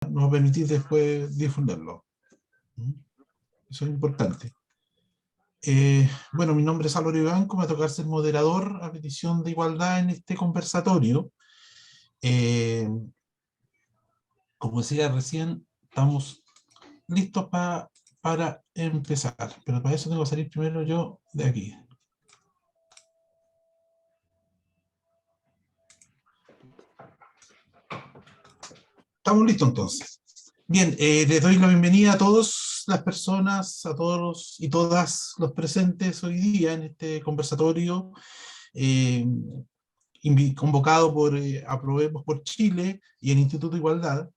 nos va a permitir después difundirlo. Eso es importante. Bueno, mi nombre es Álvaro Ibanco, me va a tocar ser moderador a petición de igualdad en este conversatorio. Como decía recién, estamos listos para empezar, pero para eso tengo que salir primero yo de aquí. Estamos listos entonces. Bien, les doy la bienvenida a todas las personas, a todos y todas los presentes hoy día en este conversatorio convocado por Aprobemos por Chile y el Instituto de Igualdad.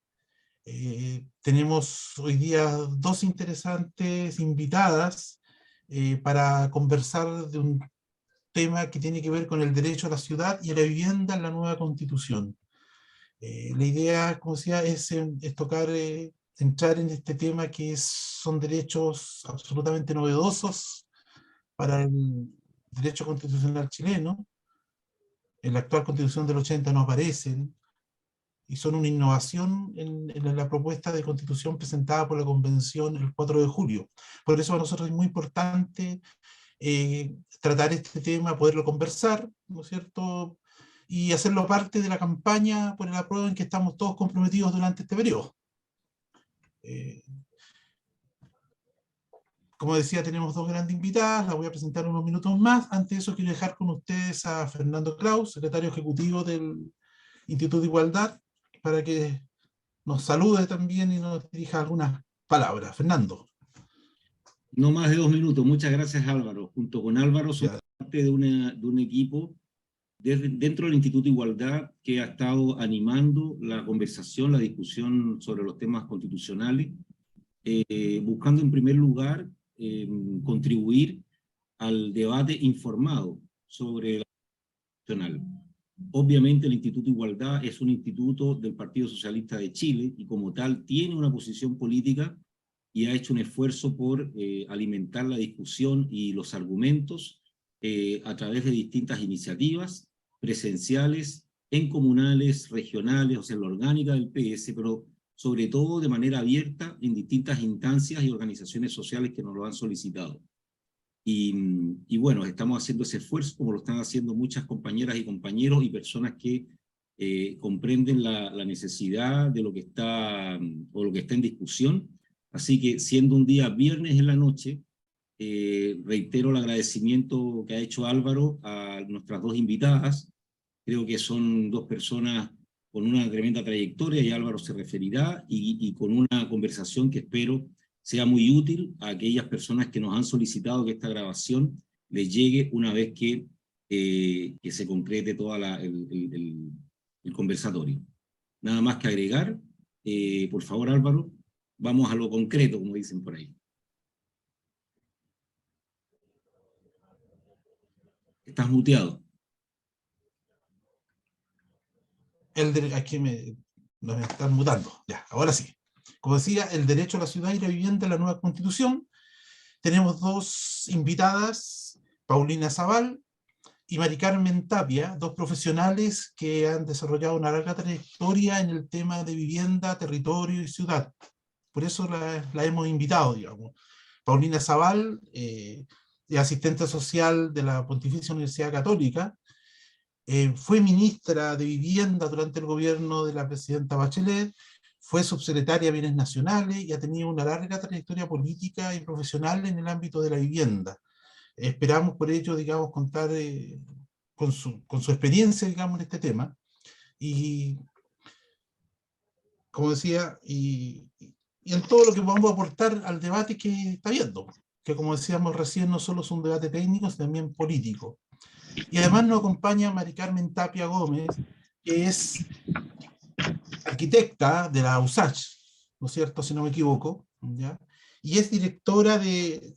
Tenemos hoy día dos interesantes invitadas para conversar de un tema que tiene que ver con el derecho a la ciudad y a la vivienda en la nueva Constitución. La idea, como decía, es tocar, entrar en este tema que son derechos absolutamente novedosos para el derecho constitucional chileno. En la actual Constitución del 80 no aparecen, y son una innovación en la propuesta de Constitución presentada por la Convención el 4 de julio. Por eso para nosotros es muy importante tratar este tema, poderlo conversar, ¿no es cierto?, y hacerlo parte de la campaña por el apruebo en que estamos todos comprometidos durante este periodo. Como decía, tenemos dos grandes invitadas, las voy a presentar unos minutos más. Antes de eso quiero dejar con ustedes a Fernando Kraus, secretario ejecutivo del Instituto de Igualdad, para que nos salude también y nos dirija algunas palabras. Fernando. No más de 2 minutos. Muchas gracias, Álvaro. Junto con Álvaro, soy parte de un equipo dentro del Instituto de Igualdad que ha estado animando la conversación, la discusión sobre los temas constitucionales, buscando en primer lugar contribuir al debate informado sobre la constitucional. Obviamente el Instituto de Igualdad es un instituto del Partido Socialista de Chile y como tal tiene una posición política y ha hecho un esfuerzo por alimentar la discusión y los argumentos a través de distintas iniciativas presenciales, en comunales, regionales, o sea, en la orgánica del PS, pero sobre todo de manera abierta en distintas instancias y organizaciones sociales que nos lo han solicitado. Y bueno, estamos haciendo ese esfuerzo, como lo están haciendo muchas compañeras y compañeros y personas que comprenden la necesidad de lo que está, o lo que está en discusión. Así que, siendo un día viernes en la noche, reitero el agradecimiento que ha hecho Álvaro a nuestras dos invitadas. Creo que son dos personas con una tremenda trayectoria, y Álvaro se referirá, y con una conversación que espero sea muy útil a aquellas personas que nos han solicitado que esta grabación les llegue una vez que se concrete todo el conversatorio. Nada más que agregar. Por favor, Álvaro, vamos a lo concreto, como dicen por ahí. Estás muteado. Aquí nos están mutando. Ya, ahora sí. Como decía, el derecho a la ciudad y la vivienda en la nueva Constitución. Tenemos dos invitadas, Paulina Zabal y Mari Carmen Tapia, dos profesionales que han desarrollado una larga trayectoria en el tema de vivienda, territorio y ciudad. Por eso la hemos invitado, digamos. Paulina Zabal, asistente social de la Pontificia Universidad Católica, fue ministra de Vivienda durante el gobierno de la presidenta Bachelet, fue subsecretaria de Bienes Nacionales y ha tenido una larga trayectoria política y profesional en el ámbito de la vivienda. Esperamos por ello, digamos, contar con su experiencia, digamos, en este tema. Y, como decía, y en todo lo que podamos aportar al debate que está habiendo, que como decíamos recién, no solo es un debate técnico, sino también político. Y además nos acompaña Mari Carmen Tapia Gómez, que es arquitecta de la USACH, ¿no es cierto?, si no me equivoco, ¿ya? Y es directora de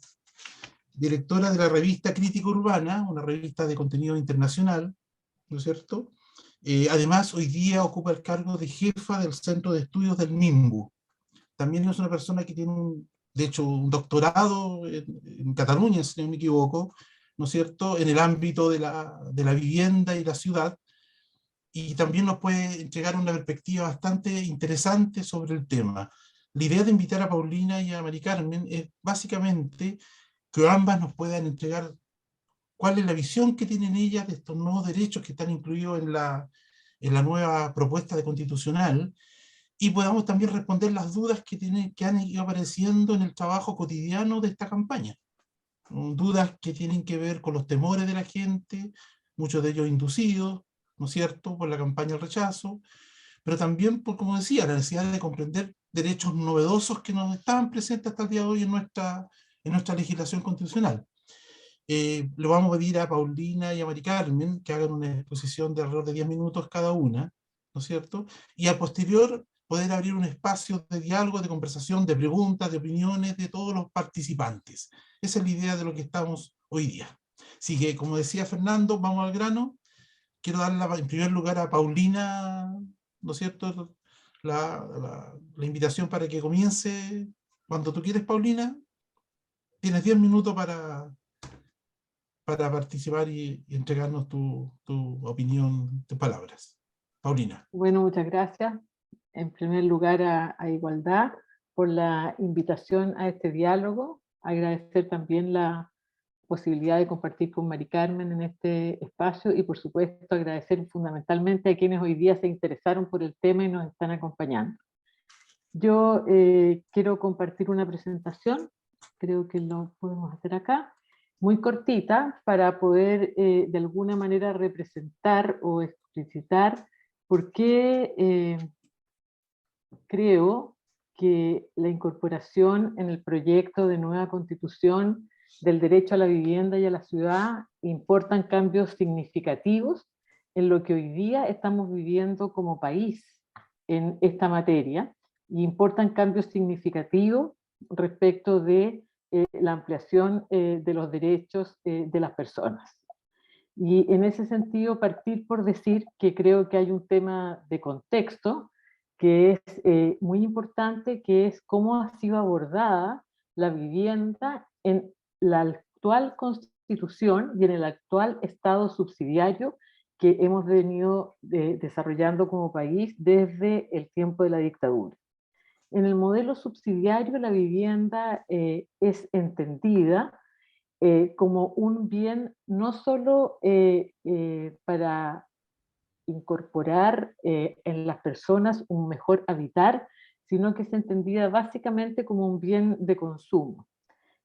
la revista Crítica Urbana, una revista de contenido internacional, ¿no es cierto? Además, hoy día ocupa el cargo de jefa del Centro de Estudios del MIMBU. También es una persona que tiene, de hecho, un doctorado en Cataluña, si no me equivoco, ¿no es cierto?, en el ámbito de la vivienda y la ciudad. y también nos puede entregar una perspectiva bastante interesante sobre el tema. La idea de invitar a Paulina y a Mari Carmen es básicamente que ambas nos puedan entregar cuál es la visión que tienen ellas de estos nuevos derechos que están incluidos en la nueva propuesta de constitucional, y podamos también responder las dudas que han ido apareciendo en el trabajo cotidiano de esta campaña. Dudas que tienen que ver con los temores de la gente, muchos de ellos inducidos, ¿no es cierto?, por la campaña del rechazo, pero también por, como decía, la necesidad de comprender derechos novedosos que no estaban presentes hasta el día de hoy en nuestra legislación constitucional. Le vamos a pedir a Paulina y a Mari Carmen que hagan una exposición de alrededor de 10 minutos cada una, ¿no es cierto? Y a posterior poder abrir un espacio de diálogo, de conversación, de preguntas, de opiniones de todos los participantes. Esa es la idea de lo que estamos hoy día. Así que, como decía Fernando, vamos al grano. Quiero darle en primer lugar a Paulina, ¿no es cierto?, la invitación para que comience cuando tú quieres, Paulina. Tienes 10 minutos para participar y entregarnos tu opinión, tus palabras. Paulina. Bueno, muchas gracias. En primer lugar a Igualdad por la invitación a este diálogo. Agradecer también la posibilidad de compartir con Mari Carmen en este espacio y por supuesto agradecer fundamentalmente a quienes hoy día se interesaron por el tema y nos están acompañando. Yo quiero compartir una presentación, creo que lo podemos hacer acá, muy cortita para poder de alguna manera representar o explicitar por qué creo que la incorporación en el proyecto de nueva constitución del derecho a la vivienda y a la ciudad importan cambios significativos en lo que hoy día estamos viviendo como país en esta materia, y importan cambios significativos respecto de la ampliación de los derechos de las personas. Y en ese sentido partir por decir que creo que hay un tema de contexto que es muy importante, que es cómo ha sido abordada la vivienda en la actual Constitución y en el actual Estado subsidiario que hemos venido desarrollando como país desde el tiempo de la dictadura. En el modelo subsidiario la vivienda es entendida como un bien no solo para incorporar en las personas un mejor habitar, sino que es entendida básicamente como un bien de consumo.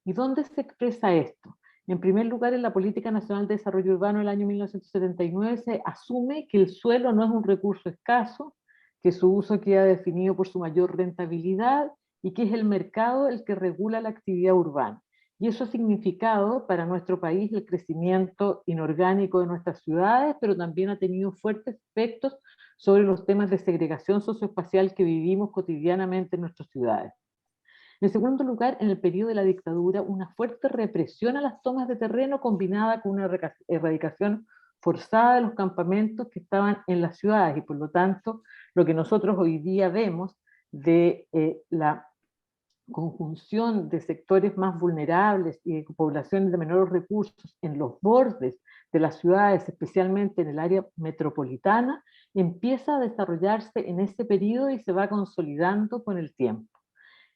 ¿Y dónde se expresa esto? En primer lugar, en la Política Nacional de Desarrollo Urbano del año 1979 se asume que el suelo no es un recurso escaso, que su uso queda definido por su mayor rentabilidad y que es el mercado el que regula la actividad urbana. Y eso ha significado para nuestro país el crecimiento inorgánico de nuestras ciudades, pero también ha tenido fuertes efectos sobre los temas de segregación socioespacial que vivimos cotidianamente en nuestras ciudades. En segundo lugar, en el periodo de la dictadura, una fuerte represión a las tomas de terreno combinada con una erradicación forzada de los campamentos que estaban en las ciudades, y por lo tanto lo que nosotros hoy día vemos de la conjunción de sectores más vulnerables y de poblaciones de menores recursos en los bordes de las ciudades, especialmente en el área metropolitana, empieza a desarrollarse en ese periodo y se va consolidando con el tiempo.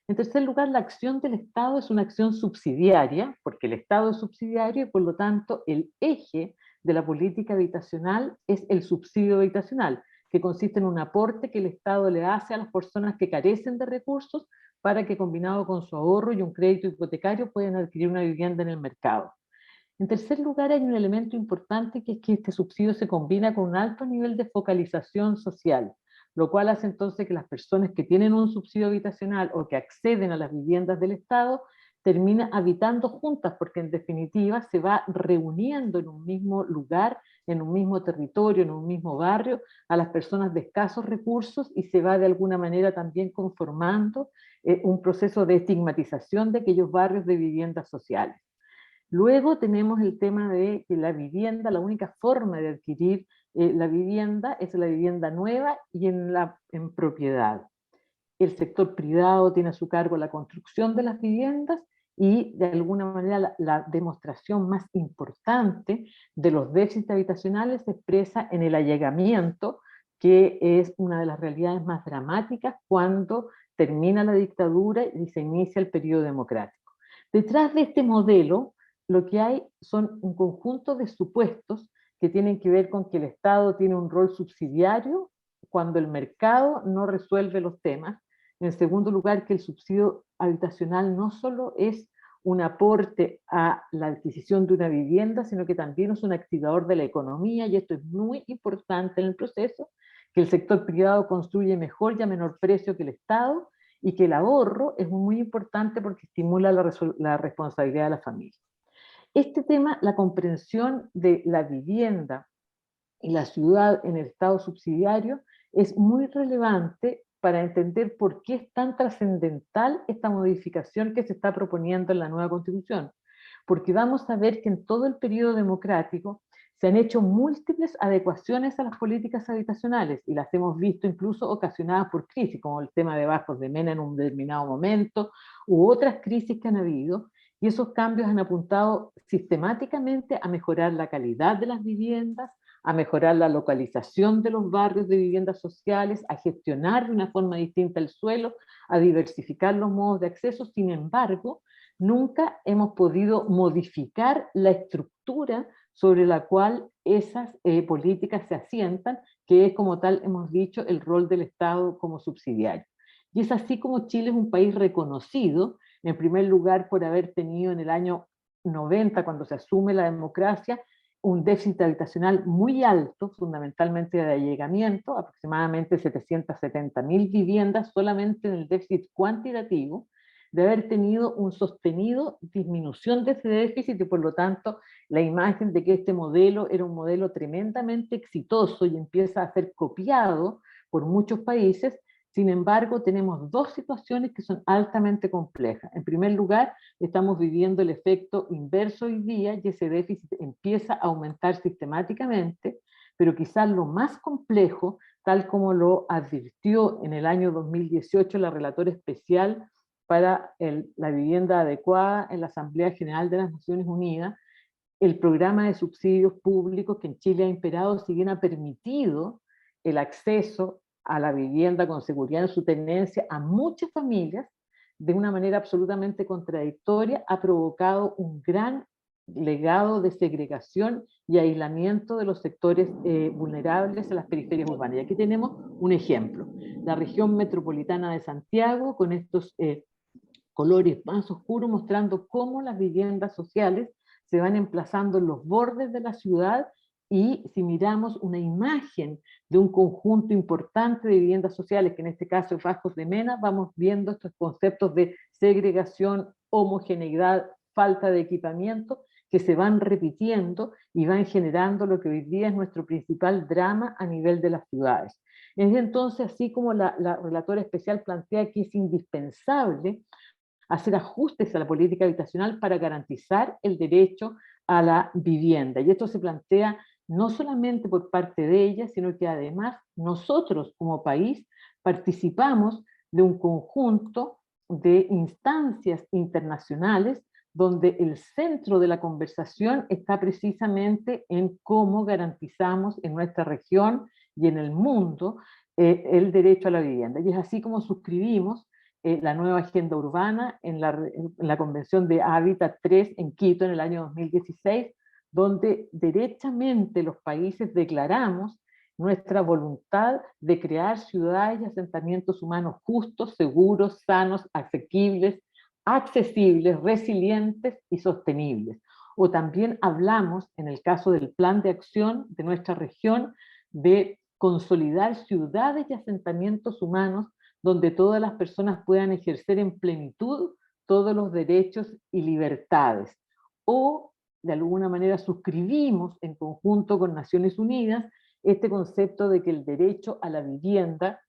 En tercer lugar, la acción del Estado es una acción subsidiaria, porque el Estado es subsidiario y por lo tanto el eje de la política habitacional es el subsidio habitacional, que consiste en un aporte que el Estado le hace a las personas que carecen de recursos para que, combinado con su ahorro y un crédito hipotecario, puedan adquirir una vivienda en el mercado. En tercer lugar, hay un elemento importante, que es que este subsidio se combina con un alto nivel de focalización social, lo cual hace entonces que las personas que tienen un subsidio habitacional o que acceden a las viviendas del Estado terminen habitando juntas, porque en definitiva se va reuniendo en un mismo lugar, en un mismo territorio, en un mismo barrio, a las personas de escasos recursos, y se va de alguna manera también conformando un proceso de estigmatización de aquellos barrios de viviendas sociales. Luego tenemos el tema de que la vivienda, la única forma de adquirir la vivienda es la vivienda nueva y en propiedad. El sector privado tiene a su cargo la construcción de las viviendas y de alguna manera la demostración más importante de los déficits habitacionales se expresa en el allegamiento, que es una de las realidades más dramáticas cuando termina la dictadura y se inicia el periodo democrático. Detrás de este modelo, lo que hay son un conjunto de supuestos que tienen que ver con que el Estado tiene un rol subsidiario cuando el mercado no resuelve los temas. En segundo lugar, que el subsidio habitacional no solo es un aporte a la adquisición de una vivienda, sino que también es un activador de la economía, y esto es muy importante en el proceso, que el sector privado construye mejor y a menor precio que el Estado, y que el ahorro es muy importante porque estimula la responsabilidad de la familia. Este tema, la comprensión de la vivienda y la ciudad en el Estado subsidiario, es muy relevante para entender por qué es tan trascendental esta modificación que se está proponiendo en la nueva Constitución. Porque vamos a ver que en todo el periodo democrático se han hecho múltiples adecuaciones a las políticas habitacionales y las hemos visto incluso ocasionadas por crisis, como el tema de Bajos de Mena en un determinado momento, u otras crisis que han habido, y esos cambios han apuntado sistemáticamente a mejorar la calidad de las viviendas, a mejorar la localización de los barrios de viviendas sociales, a gestionar de una forma distinta el suelo, a diversificar los modos de acceso. Sin embargo, nunca hemos podido modificar la estructura sobre la cual esas políticas se asientan, que es, como tal hemos dicho, el rol del Estado como subsidiario. Y es así como Chile es un país reconocido, en primer lugar por haber tenido en el año 90, cuando se asume la democracia, un déficit habitacional muy alto, fundamentalmente de allegamiento, aproximadamente 770.000 viviendas solamente en el déficit cuantitativo, de haber tenido un sostenido disminución de ese déficit, y por lo tanto la imagen de que este modelo era un modelo tremendamente exitoso y empieza a ser copiado por muchos países. Sin embargo, tenemos dos situaciones que son altamente complejas. En primer lugar, estamos viviendo el efecto inverso hoy día, y ese déficit empieza a aumentar sistemáticamente, pero quizás lo más complejo, tal como lo advirtió en el año 2018 la relatora especial para la vivienda adecuada en la Asamblea General de las Naciones Unidas, el programa de subsidios públicos que en Chile ha imperado, si bien ha permitido el acceso a la vivienda con seguridad en su tenencia a muchas familias, de una manera absolutamente contradictoria, ha provocado un gran legado de segregación y aislamiento de los sectores vulnerables en las periferias urbanas. Y aquí tenemos un ejemplo. La región metropolitana de Santiago, con estos colores más oscuros, mostrando cómo las viviendas sociales se van emplazando en los bordes de la ciudad, y si miramos una imagen de un conjunto importante de viviendas sociales, que en este caso es Bajos de Mena, vamos viendo estos conceptos de segregación, homogeneidad, falta de equipamiento, que se van repitiendo y van generando lo que hoy día es nuestro principal drama a nivel de las ciudades. Es entonces, así como la relatora especial plantea que es indispensable hacer ajustes a la política habitacional para garantizar el derecho a la vivienda. Y esto se plantea no solamente por parte de ella, sino que además nosotros como país participamos de un conjunto de instancias internacionales donde el centro de la conversación está precisamente en cómo garantizamos en nuestra región y en el mundo el derecho a la vivienda. Y es así como suscribimos la nueva agenda urbana en la Convención de Hábitat 3 en Quito en el año 2016, donde derechamente los países declaramos nuestra voluntad de crear ciudades y asentamientos humanos justos, seguros, sanos, asequibles, accesibles, resilientes y sostenibles. O también hablamos, en el caso del plan de acción de nuestra región, de consolidar ciudades y asentamientos humanos donde todas las personas puedan ejercer en plenitud todos los derechos y libertades. O, de alguna manera, suscribimos en conjunto con Naciones Unidas este concepto de que el derecho a la vivienda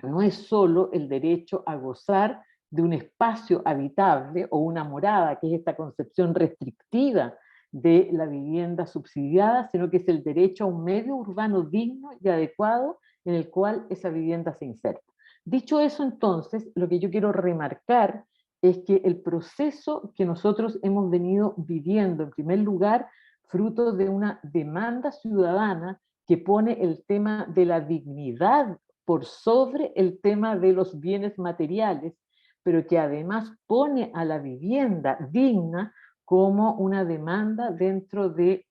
no es solo el derecho a gozar de un espacio habitable o una morada, que es esta concepción restrictiva de la vivienda subsidiada, sino que es el derecho a un medio urbano digno y adecuado en el cual esa vivienda se inserta. Dicho eso, entonces, lo que yo quiero remarcar es que el proceso que nosotros hemos venido viviendo, en primer lugar, fruto de una demanda ciudadana que pone el tema de la dignidad por sobre el tema de los bienes materiales, pero que además pone a la vivienda digna como una demanda dentro de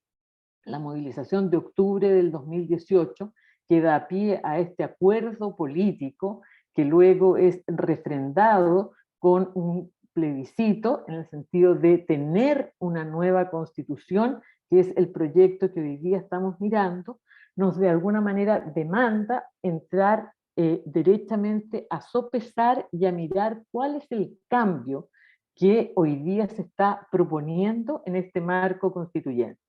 la movilización de octubre del 2018, que da pie a este acuerdo político que luego es refrendado con un plebiscito en el sentido de tener una nueva constitución, que es el proyecto que hoy día estamos mirando, nos de alguna manera demanda entrar derechamente a sopesar y a mirar cuál es el cambio que hoy día se está proponiendo en este marco constituyente.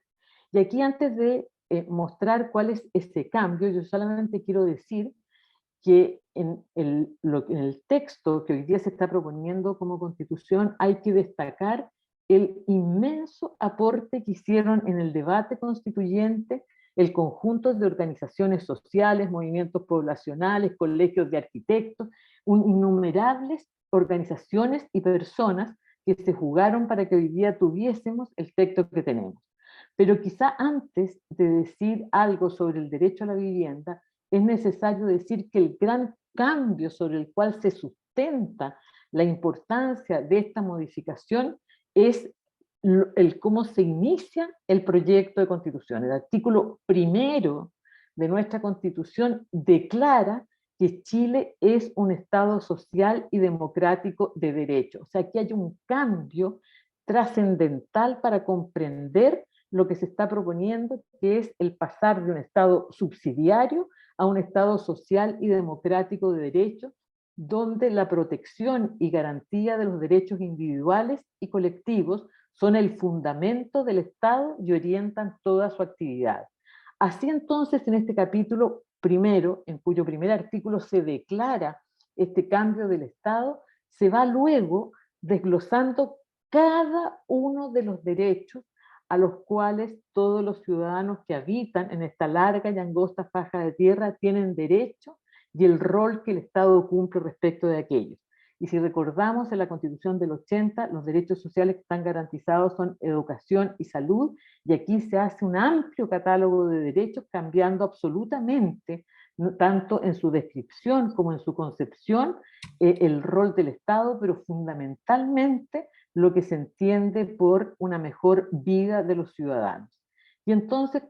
Y aquí, antes de mostrar cuál es ese cambio, yo solamente quiero decir que en el texto que hoy día se está proponiendo como constitución hay que destacar el inmenso aporte que hicieron en el debate constituyente el conjunto de organizaciones sociales, movimientos poblacionales, colegios de arquitectos, innumerables organizaciones y personas que se jugaron para que hoy día tuviésemos el texto que tenemos. Pero quizá antes de decir algo sobre el derecho a la vivienda, es necesario decir que el gran cambio sobre el cual se sustenta la importancia de esta modificación es el cómo se inicia el proyecto de constitución. El artículo 1 de nuestra constitución declara que Chile es un Estado social y democrático de derecho. O sea, que hay un cambio trascendental para comprender lo que se está proponiendo, que es el pasar de un Estado subsidiario a un Estado social y democrático de derecho, donde la protección y garantía de los derechos individuales y colectivos son el fundamento del Estado y orientan toda su actividad. Así entonces, en este capítulo 1, en cuyo primer artículo se declara este cambio del Estado, se va luego desglosando cada uno de los derechos a los cuales todos los ciudadanos que habitan en esta larga y angosta faja de tierra tienen derecho, y el rol que el Estado cumple respecto de aquellos. Y si recordamos, en la Constitución del 80, los derechos sociales que están garantizados son educación y salud, y aquí se hace un amplio catálogo de derechos, cambiando absolutamente, tanto en su descripción como en su concepción, el rol del Estado, pero fundamentalmente lo que se entiende por una mejor vida de los ciudadanos. Y entonces,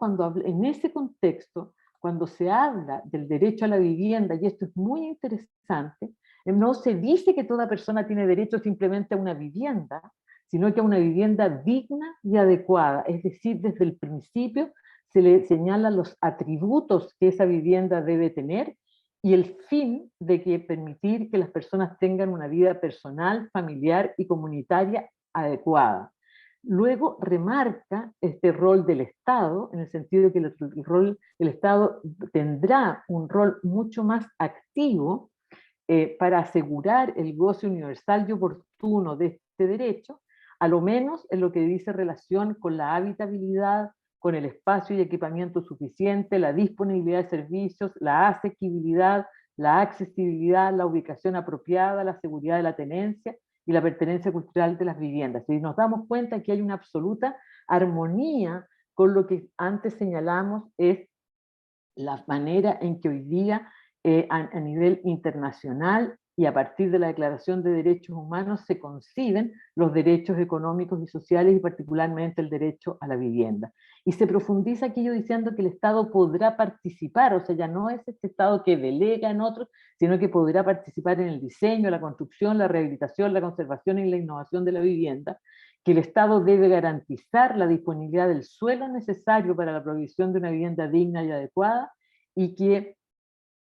en ese contexto, cuando se habla del derecho a la vivienda, y esto es muy interesante, no se dice que toda persona tiene derecho simplemente a una vivienda, sino que a una vivienda digna y adecuada. Es decir, desde el principio se le señalan los atributos que esa vivienda debe tener y el fin de que permitir que las personas tengan una vida personal, familiar y comunitaria adecuada. Luego remarca este rol del Estado, en el sentido de que el rol del Estado tendrá un rol mucho más activo para asegurar el goce universal y oportuno de este derecho, a lo menos en lo que dice relación con la habitabilidad, con el espacio y equipamiento suficiente, la disponibilidad de servicios, la asequibilidad, la accesibilidad, la ubicación apropiada, la seguridad de la tenencia y la pertenencia cultural de las viviendas. Y nos damos cuenta que hay una absoluta armonía con lo que antes señalamos es la manera en que hoy día a nivel internacional y a partir de la Declaración de Derechos Humanos se conciben los derechos económicos y sociales y particularmente el derecho a la vivienda. Y se profundiza aquello diciendo que el Estado podrá participar, o sea, ya no es este Estado que delega en otros, sino que podrá participar en el diseño, la construcción, la rehabilitación, la conservación y la innovación de la vivienda, que el Estado debe garantizar la disponibilidad del suelo necesario para la provisión de una vivienda digna y adecuada, y que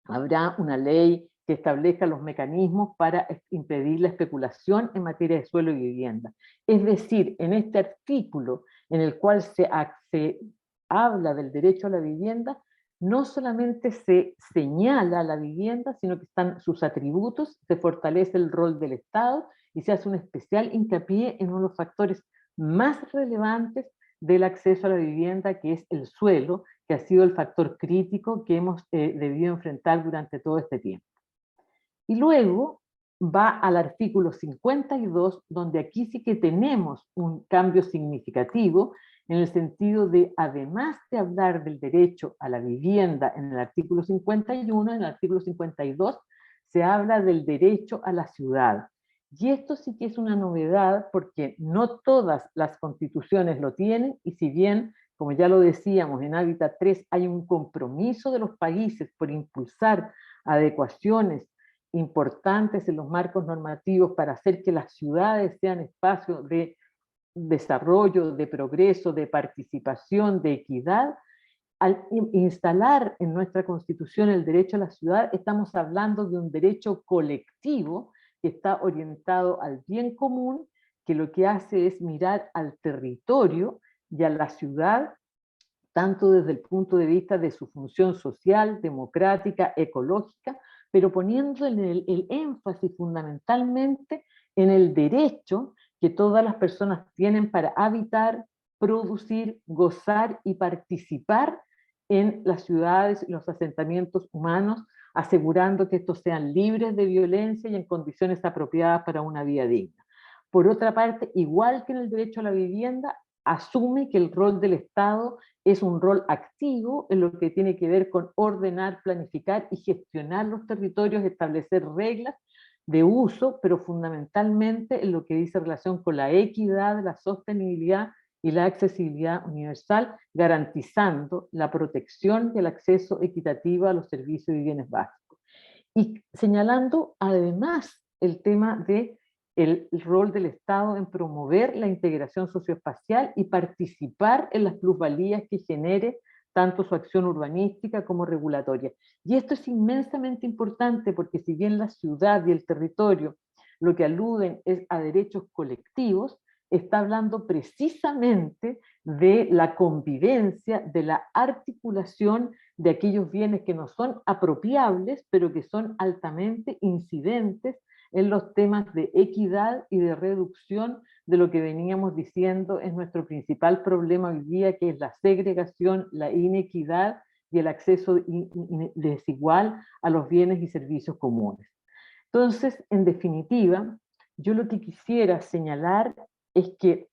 habrá una ley que establezca los mecanismos para impedir la especulación en materia de suelo y vivienda. Es decir, en este artículo en el cual se habla del derecho a la vivienda, no solamente se señala la vivienda, sino que están sus atributos, se fortalece el rol del Estado y se hace un especial hincapié en uno de los factores más relevantes del acceso a la vivienda, que es el suelo, que ha sido el factor crítico que hemos debido enfrentar durante todo este tiempo. Y luego, va al artículo 52, donde aquí sí que tenemos un cambio significativo, en el sentido de, además de hablar del derecho a la vivienda en el artículo 51, en el artículo 52 se habla del derecho a la ciudad. Y esto sí que es una novedad, porque no todas las constituciones lo tienen, y si bien, como ya lo decíamos, en Hábitat 3 hay un compromiso de los países por impulsar adecuaciones importantes en los marcos normativos para hacer que las ciudades sean espacios de desarrollo, de progreso, de participación, de equidad, al instalar en nuestra Constitución el derecho a la ciudad, estamos hablando de un derecho colectivo que está orientado al bien común, que lo que hace es mirar al territorio y a la ciudad, tanto desde el punto de vista de su función social, democrática, ecológica, pero poniendo el énfasis fundamentalmente en el derecho que todas las personas tienen para habitar, producir, gozar y participar en las ciudades y los asentamientos humanos, asegurando que estos sean libres de violencia y en condiciones apropiadas para una vida digna. Por otra parte, igual que en el derecho a la vivienda, asume que el rol del Estado es un rol activo en lo que tiene que ver con ordenar, planificar y gestionar los territorios, establecer reglas de uso, pero fundamentalmente en lo que dice relación con la equidad, la sostenibilidad y la accesibilidad universal, garantizando la protección y el acceso equitativo a los servicios y bienes básicos. Y señalando además el tema de el rol del Estado en promover la integración socioespacial y participar en las plusvalías que genere tanto su acción urbanística como regulatoria. Y esto es inmensamente importante, porque si bien la ciudad y el territorio lo que aluden es a derechos colectivos, está hablando precisamente de la convivencia, de la articulación de aquellos bienes que no son apropiables, pero que son altamente incidentes en los temas de equidad y de reducción de lo que veníamos diciendo es nuestro principal problema hoy día, que es la segregación, la inequidad y el acceso desigual a los bienes y servicios comunes. Entonces, en definitiva, yo lo que quisiera señalar es que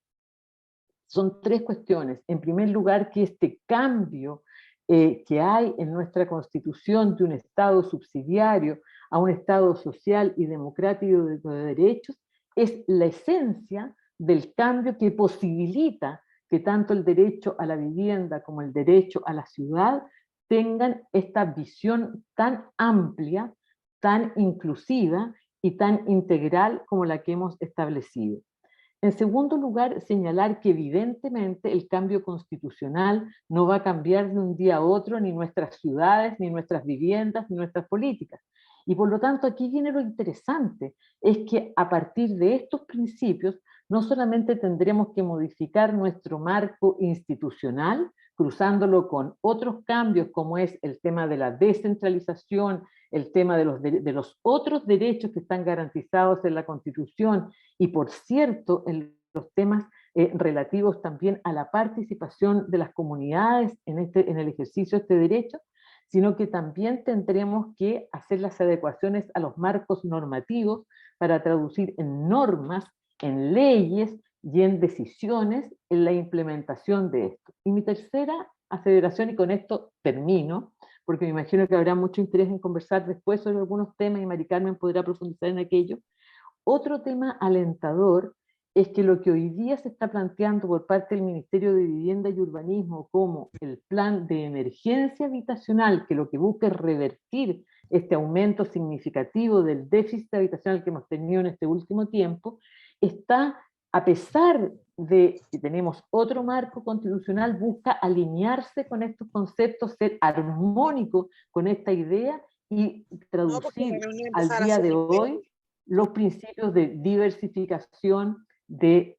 son tres cuestiones. En primer lugar, que este cambio que hay en nuestra Constitución de un Estado subsidiario a un Estado social y democrático de derechos es la esencia del cambio que posibilita que tanto el derecho a la vivienda como el derecho a la ciudad tengan esta visión tan amplia, tan inclusiva y tan integral como la que hemos establecido. En segundo lugar, señalar que evidentemente el cambio constitucional no va a cambiar de un día a otro ni nuestras ciudades, ni nuestras viviendas, ni nuestras políticas. Y por lo tanto aquí viene lo interesante, es que a partir de estos principios no solamente tendremos que modificar nuestro marco institucional, cruzándolo con otros cambios como es el tema de la descentralización, el tema de los otros derechos que están garantizados en la Constitución y, por cierto, en los temas relativos también a la participación de las comunidades en el ejercicio de este derecho, sino que también tendremos que hacer las adecuaciones a los marcos normativos para traducir en normas, en leyes y en decisiones en la implementación de esto. Y mi tercera aseveración, y con esto termino, porque me imagino que habrá mucho interés en conversar después sobre algunos temas y Mari Carmen podrá profundizar en aquello. Otro tema alentador es que lo que hoy día se está planteando por parte del Ministerio de Vivienda y Urbanismo como el plan de emergencia habitacional, que lo que busca es revertir este aumento significativo del déficit habitacional que hemos tenido en este último tiempo, está, a pesar de que tenemos otro marco constitucional, busca alinearse con estos conceptos, ser armónico con esta idea y traducir al día de hoy los principios de diversificación, de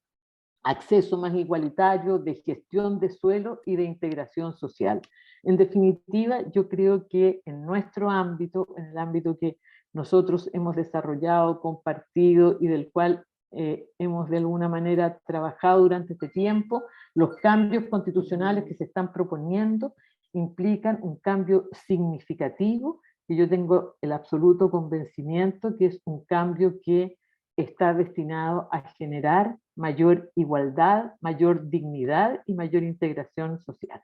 acceso más igualitario, de gestión de suelo y de integración social. En definitiva, yo creo que en nuestro ámbito, en el ámbito que nosotros hemos desarrollado, compartido y del cual hemos de alguna manera trabajado durante este tiempo, los cambios constitucionales que se están proponiendo implican un cambio significativo y yo tengo el absoluto convencimiento que es un cambio que está destinado a generar mayor igualdad, mayor dignidad y mayor integración social.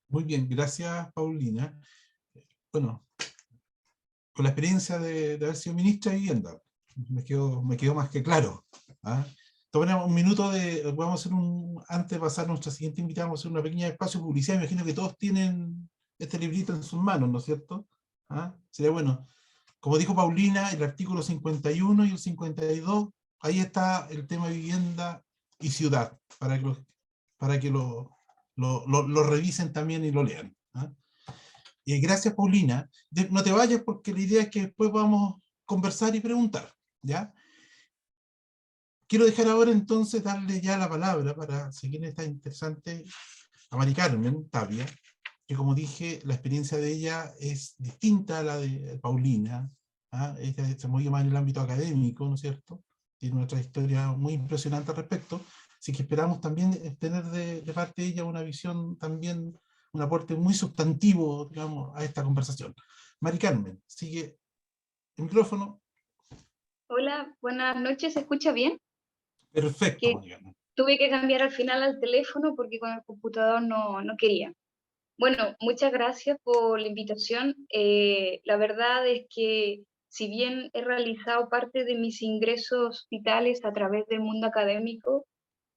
Muy bien, gracias, Paulina. Bueno, con la experiencia de haber sido ministra de Vivienda, me quedó más que claro. ¿Ah? Tomemos un minuto vamos a hacer antes de pasar a nuestra siguiente invitada, vamos a hacer una pequeña espacio de publicidad. Imagino que todos tienen este librito en sus manos, ¿no es cierto? ¿Ah? Sería bueno. Como dijo Paulina, el artículo 51 y el 52, ahí está el tema de vivienda y ciudad, para que lo revisen también y lo lean. ¿Ah? Gracias, Paulina. No te vayas porque la idea es que después vamos a conversar y preguntar, ¿ya? Quiero dejar ahora entonces darle ya la palabra para seguir esta interesante a Mari Carmen Tapia, que como dije, la experiencia de ella es distinta a la de Paulina. ¿Ah? Ella se mueve más en el ámbito académico, ¿no es cierto? Tiene una trayectoria muy impresionante al respecto, así que esperamos también tener de parte de ella una visión también, un aporte muy sustantivo, digamos, a esta conversación. Mari Carmen, sigue el micrófono. Hola, buenas noches, ¿se escucha bien? Perfecto, Que Mari Carmen. tuve que cambiar al final al teléfono porque con el computador no quería. Bueno, muchas gracias por la invitación. La verdad es que si bien he realizado parte de mis ingresos vitales a través del mundo académico,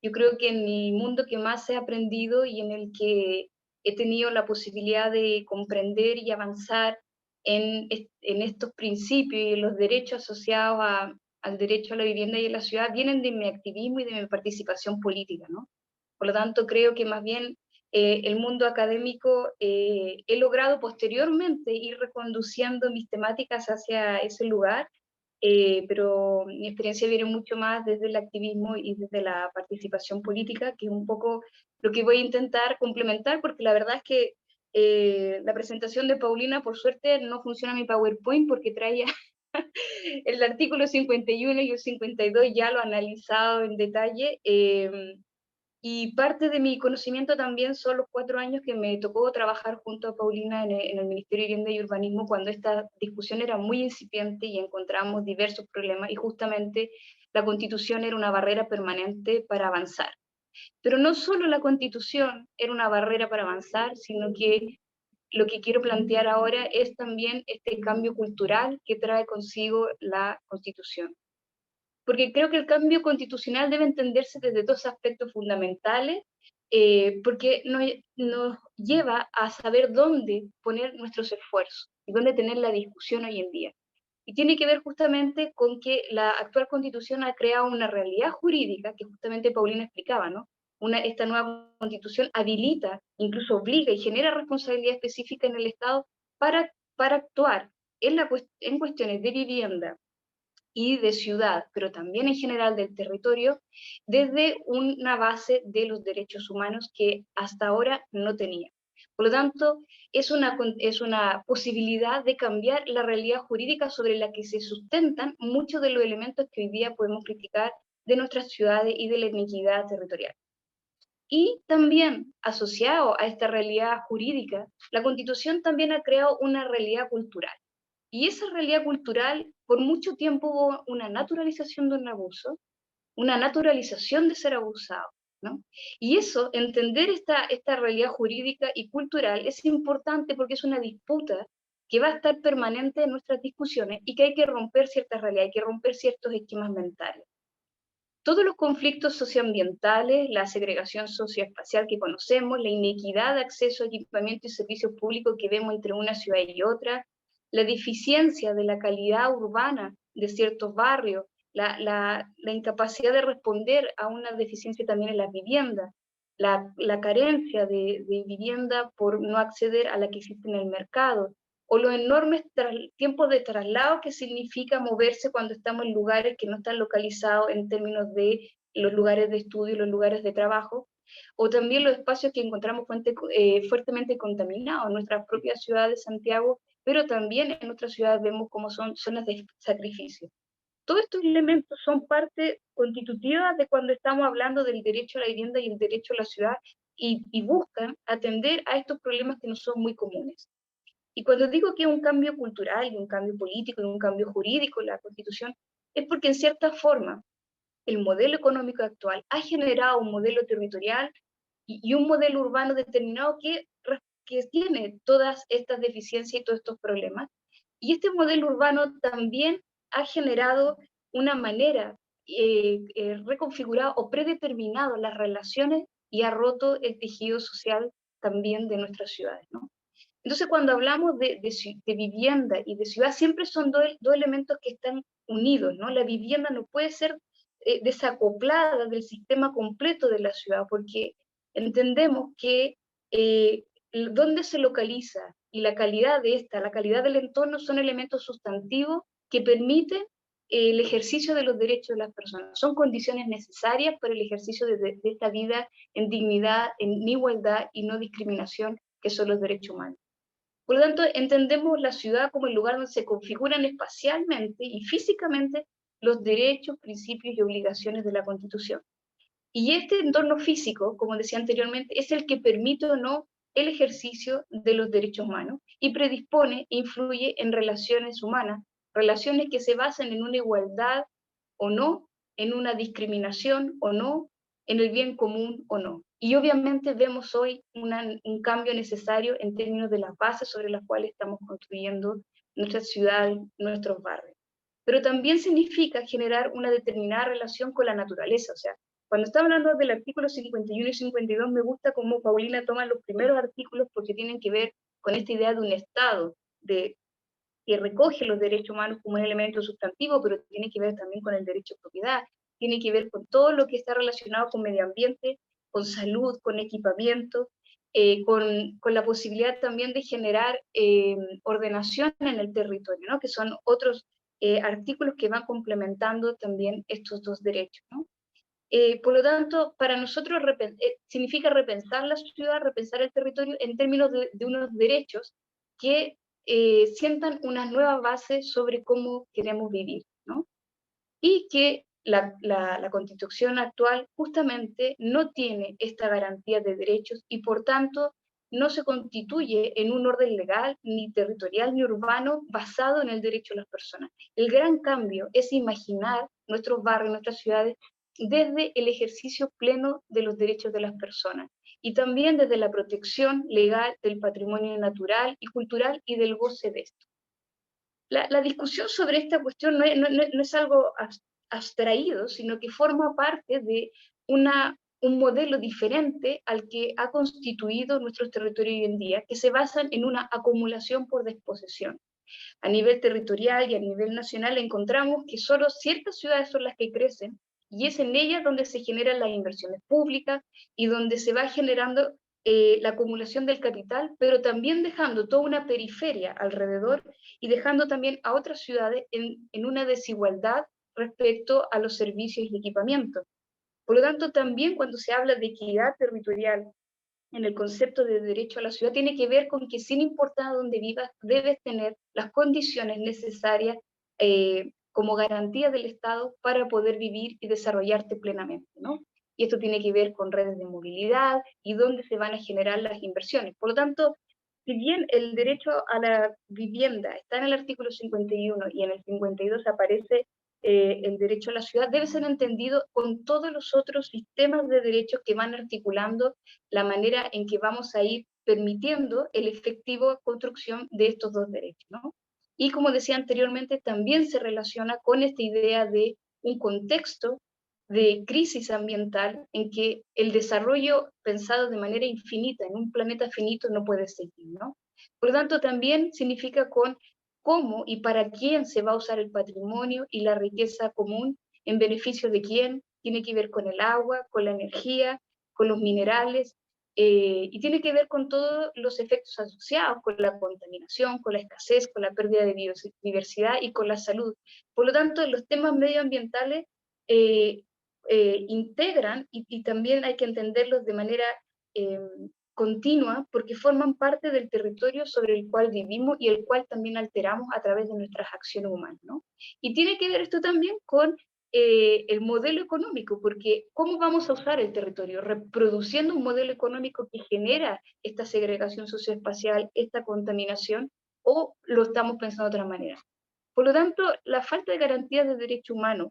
yo creo que en mi mundo que más he aprendido y en el que he tenido la posibilidad de comprender y avanzar en estos principios y en los derechos asociados al derecho a la vivienda y a la ciudad vienen de mi activismo y de mi participación política, ¿no? Por lo tanto, creo que más bien el mundo académico he logrado posteriormente ir reconduciendo mis temáticas hacia ese lugar, pero mi experiencia viene mucho más desde el activismo y desde la participación política, que es un poco lo que voy a intentar complementar, porque la verdad es que la presentación de Paulina, por suerte, no funciona mi PowerPoint porque traía el artículo 51 y el 52 ya lo he analizado en detalle. Y parte de mi conocimiento también son los 4 años que me tocó trabajar junto a Paulina en el Ministerio de Vivienda y Urbanismo cuando esta discusión era muy incipiente y encontramos diversos problemas y justamente la Constitución era una barrera permanente para avanzar. Pero no solo la Constitución era una barrera para avanzar, sino que lo que quiero plantear ahora es también este cambio cultural que trae consigo la Constitución. Porque creo que el cambio constitucional debe entenderse desde dos aspectos fundamentales, porque nos lleva a saber dónde poner nuestros esfuerzos y dónde tener la discusión hoy en día. Y tiene que ver justamente con que la actual constitución ha creado una realidad jurídica, que justamente Paulina explicaba, ¿no? Esta nueva constitución habilita, incluso obliga y genera responsabilidad específica en el Estado para actuar en cuestiones de vivienda, y de ciudad, pero también en general del territorio, desde una base de los derechos humanos que hasta ahora no tenía. Por lo tanto, es una posibilidad de cambiar la realidad jurídica sobre la que se sustentan muchos de los elementos que hoy día podemos criticar de nuestras ciudades y de la inequidad territorial. Y también asociado a esta realidad jurídica, la Constitución también ha creado una realidad cultural. Y esa realidad cultural, por mucho tiempo hubo una naturalización de un abuso, una naturalización de ser abusado, ¿no? Y eso, entender esta realidad jurídica y cultural es importante porque es una disputa que va a estar permanente en nuestras discusiones y que hay que romper ciertas realidades, hay que romper ciertos esquemas mentales. Todos los conflictos socioambientales, la segregación socioespacial que conocemos, la inequidad de acceso a equipamiento y servicios públicos que vemos entre una ciudad y otra, la deficiencia de la calidad urbana de ciertos barrios, la incapacidad de responder a una deficiencia también en las viviendas, la carencia de vivienda por no acceder a la que existe en el mercado, o los enormes tiempos de traslado que significa moverse cuando estamos en lugares que no están localizados en términos de los lugares de estudio y los lugares de trabajo, o también los espacios que encontramos fuertemente contaminados en nuestra propia ciudad de Santiago, pero también en otras ciudades vemos como son zonas de sacrificio. Todos estos elementos son parte constitutiva de cuando estamos hablando del derecho a la vivienda y el derecho a la ciudad, y buscan atender a estos problemas que no son muy comunes. Y cuando digo que es un cambio cultural, y un cambio político, y un cambio jurídico en la Constitución, es porque en cierta forma el modelo económico actual ha generado un modelo territorial y un modelo urbano determinado que tiene todas estas deficiencias y todos estos problemas. Y este modelo urbano también ha generado una manera reconfigurado o predeterminado las relaciones y ha roto el tejido social también de nuestras ciudades, ¿no? Entonces, cuando hablamos de vivienda y de ciudad, siempre son dos elementos que están unidos, ¿no? La vivienda no puede ser desacoplada del sistema completo de la ciudad, porque entendemos que dónde se localiza y la calidad de esta, la calidad del entorno son elementos sustantivos que permiten el ejercicio de los derechos de las personas. Son condiciones necesarias para el ejercicio de esta vida en dignidad, en igualdad y no discriminación, que son los derechos humanos. Por lo tanto, entendemos la ciudad como el lugar donde se configuran espacialmente y físicamente los derechos, principios y obligaciones de la Constitución. Y este entorno físico, como decía anteriormente, es el que permite o no el ejercicio de los derechos humanos y predispone e influye en relaciones humanas, relaciones que se basan en una igualdad o no, en una discriminación o no, en el bien común o no. Y obviamente vemos hoy un cambio necesario en términos de las bases sobre las cuales estamos construyendo nuestras ciudades, nuestros barrios. Pero también significa generar una determinada relación con la naturaleza. O sea, cuando está hablando del artículo 51 y 52, me gusta cómo Paulina toma los primeros artículos porque tienen que ver con esta idea de un Estado que recoge los derechos humanos como un elemento sustantivo, pero tiene que ver también con el derecho a propiedad, tiene que ver con todo lo que está relacionado con medio ambiente, con salud, con equipamiento, con la posibilidad también de generar ordenación en el territorio, ¿no? Que son otros artículos que van complementando también estos dos derechos, ¿no? Por lo tanto, para nosotros significa repensar la ciudad, repensar el territorio en términos de unos derechos que sientan unas nuevas bases sobre cómo queremos vivir, ¿no? Y que la Constitución actual justamente no tiene esta garantía de derechos y por tanto no se constituye en un orden legal, ni territorial, ni urbano basado en el derecho de las personas. El gran cambio es imaginar nuestros barrios, nuestras ciudades, desde el ejercicio pleno de los derechos de las personas y también desde la protección legal del patrimonio natural y cultural y del goce de esto. La discusión sobre esta cuestión no es algo abstraído, sino que forma parte de un modelo diferente al que ha constituido nuestros territorios hoy en día, que se basan en una acumulación por desposesión. A nivel territorial y a nivel nacional encontramos que solo ciertas ciudades son las que crecen, y es en ellas donde se generan las inversiones públicas y donde se va generando la acumulación del capital, pero también dejando toda una periferia alrededor y dejando también a otras ciudades en una desigualdad respecto a los servicios y equipamientos. Por lo tanto, también cuando se habla de equidad territorial en el concepto de derecho a la ciudad, tiene que ver con que sin importar dónde vivas, debes tener las condiciones necesarias como garantía del Estado para poder vivir y desarrollarte plenamente, ¿no? Y esto tiene que ver con redes de movilidad y dónde se van a generar las inversiones. Por lo tanto, si bien el derecho a la vivienda está en el artículo 51 y en el 52 aparece el derecho a la ciudad, debe ser entendido con todos los otros sistemas de derechos que van articulando la manera en que vamos a ir permitiendo el efectivo construcción de estos dos derechos, ¿no? Y como decía anteriormente, también se relaciona con esta idea de un contexto de crisis ambiental en que el desarrollo pensado de manera infinita en un planeta finito no puede seguir, ¿no? Por lo tanto, también significa con cómo y para quién se va a usar el patrimonio y la riqueza común, en beneficio de quién, tiene que ver con el agua, con la energía, con los minerales, y tiene que ver con todos los efectos asociados, con la contaminación, con la escasez, con la pérdida de biodiversidad y con la salud. Por lo tanto, los temas medioambientales integran y también hay que entenderlos de manera continua porque forman parte del territorio sobre el cual vivimos y el cual también alteramos a través de nuestras acciones humanas, ¿no? Y tiene que ver esto también con el modelo económico, porque ¿cómo vamos a usar el territorio? Reproduciendo un modelo económico que genera esta segregación socioespacial, esta contaminación, o lo estamos pensando de otra manera. Por lo tanto, la falta de garantías de derechos humanos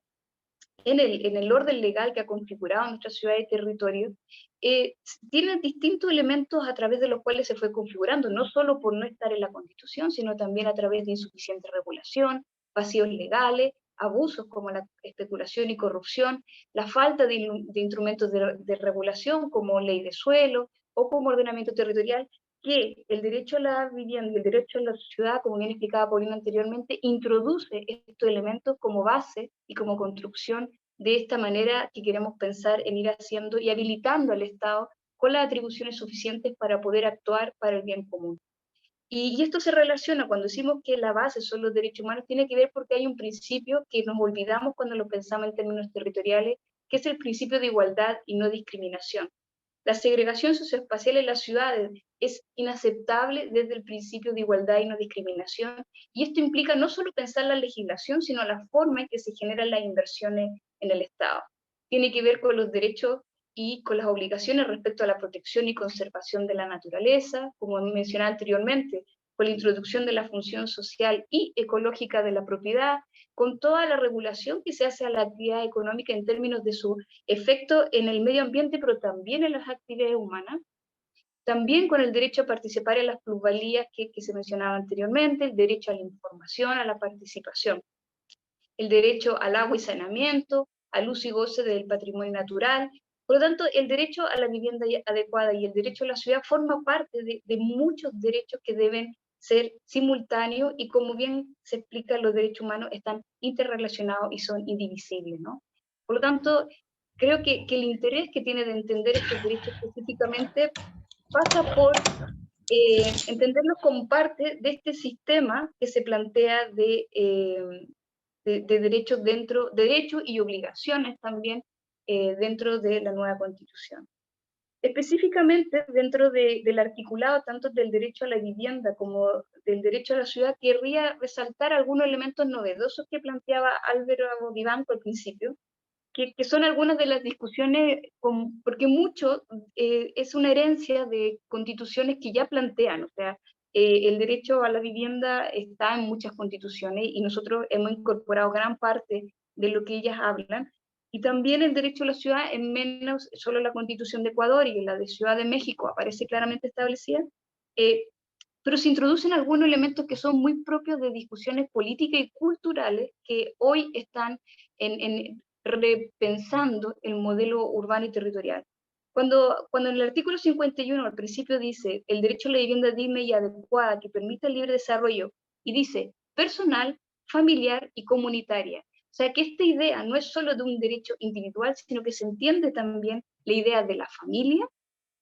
en el orden legal que ha configurado nuestra ciudad y territorio, tiene distintos elementos a través de los cuales se fue configurando, no solo por no estar en la Constitución, sino también a través de insuficiente regulación, vacíos legales, abusos como la especulación y corrupción, la falta de instrumentos de regulación como ley de suelo o como ordenamiento territorial, que el derecho a la vivienda y el derecho a la ciudad, como bien explicaba Paulina anteriormente, introduce estos elementos como base y como construcción de esta manera que queremos pensar en ir haciendo y habilitando al Estado con las atribuciones suficientes para poder actuar para el bien común. Y esto se relaciona, cuando decimos que la base son los derechos humanos, tiene que ver porque hay un principio que nos olvidamos cuando lo pensamos en términos territoriales, que es el principio de igualdad y no discriminación. La segregación socioespacial en las ciudades es inaceptable desde el principio de igualdad y no discriminación, y esto implica no solo pensar la legislación, sino la forma en que se generan las inversiones en el Estado. Tiene que ver con los derechos y con las obligaciones respecto a la protección y conservación de la naturaleza, como mencionaba anteriormente, con la introducción de la función social y ecológica de la propiedad, con toda la regulación que se hace a la actividad económica en términos de su efecto en el medio ambiente, pero también en las actividades humanas. También con el derecho a participar en las plusvalías que se mencionaba anteriormente, el derecho a la información, a la participación, el derecho al agua y saneamiento, al uso y goce del patrimonio natural. Por lo tanto, el derecho a la vivienda adecuada y el derecho a la ciudad forma parte de muchos derechos que deben ser simultáneos y, como bien se explica, los derechos humanos están interrelacionados y son indivisibles, ¿no? Por lo tanto, creo que el interés que tiene de entender estos derechos específicamente pasa por entenderlos como parte de este sistema que se plantea de derechos dentro, derechos y obligaciones también dentro de la nueva Constitución. Específicamente dentro del articulado tanto del derecho a la vivienda como del derecho a la ciudad, querría resaltar algunos elementos novedosos que planteaba Álvaro Vivanco al principio, que son algunas de las discusiones, porque mucho es una herencia de constituciones que ya plantean, o sea, el derecho a la vivienda está en muchas constituciones y nosotros hemos incorporado gran parte de lo que ellas hablan, y también el derecho a la ciudad en menos solo la Constitución de Ecuador y en la de Ciudad de México aparece claramente establecida, eh, pero se introducen algunos elementos que son muy propios de discusiones políticas y culturales que hoy están repensando el modelo urbano y territorial. Cuando en el artículo 51 al principio dice el derecho a la vivienda digna y adecuada que permita el libre desarrollo, y dice personal, familiar y comunitaria. O sea que esta idea no es solo de un derecho individual, sino que se entiende también la idea de la familia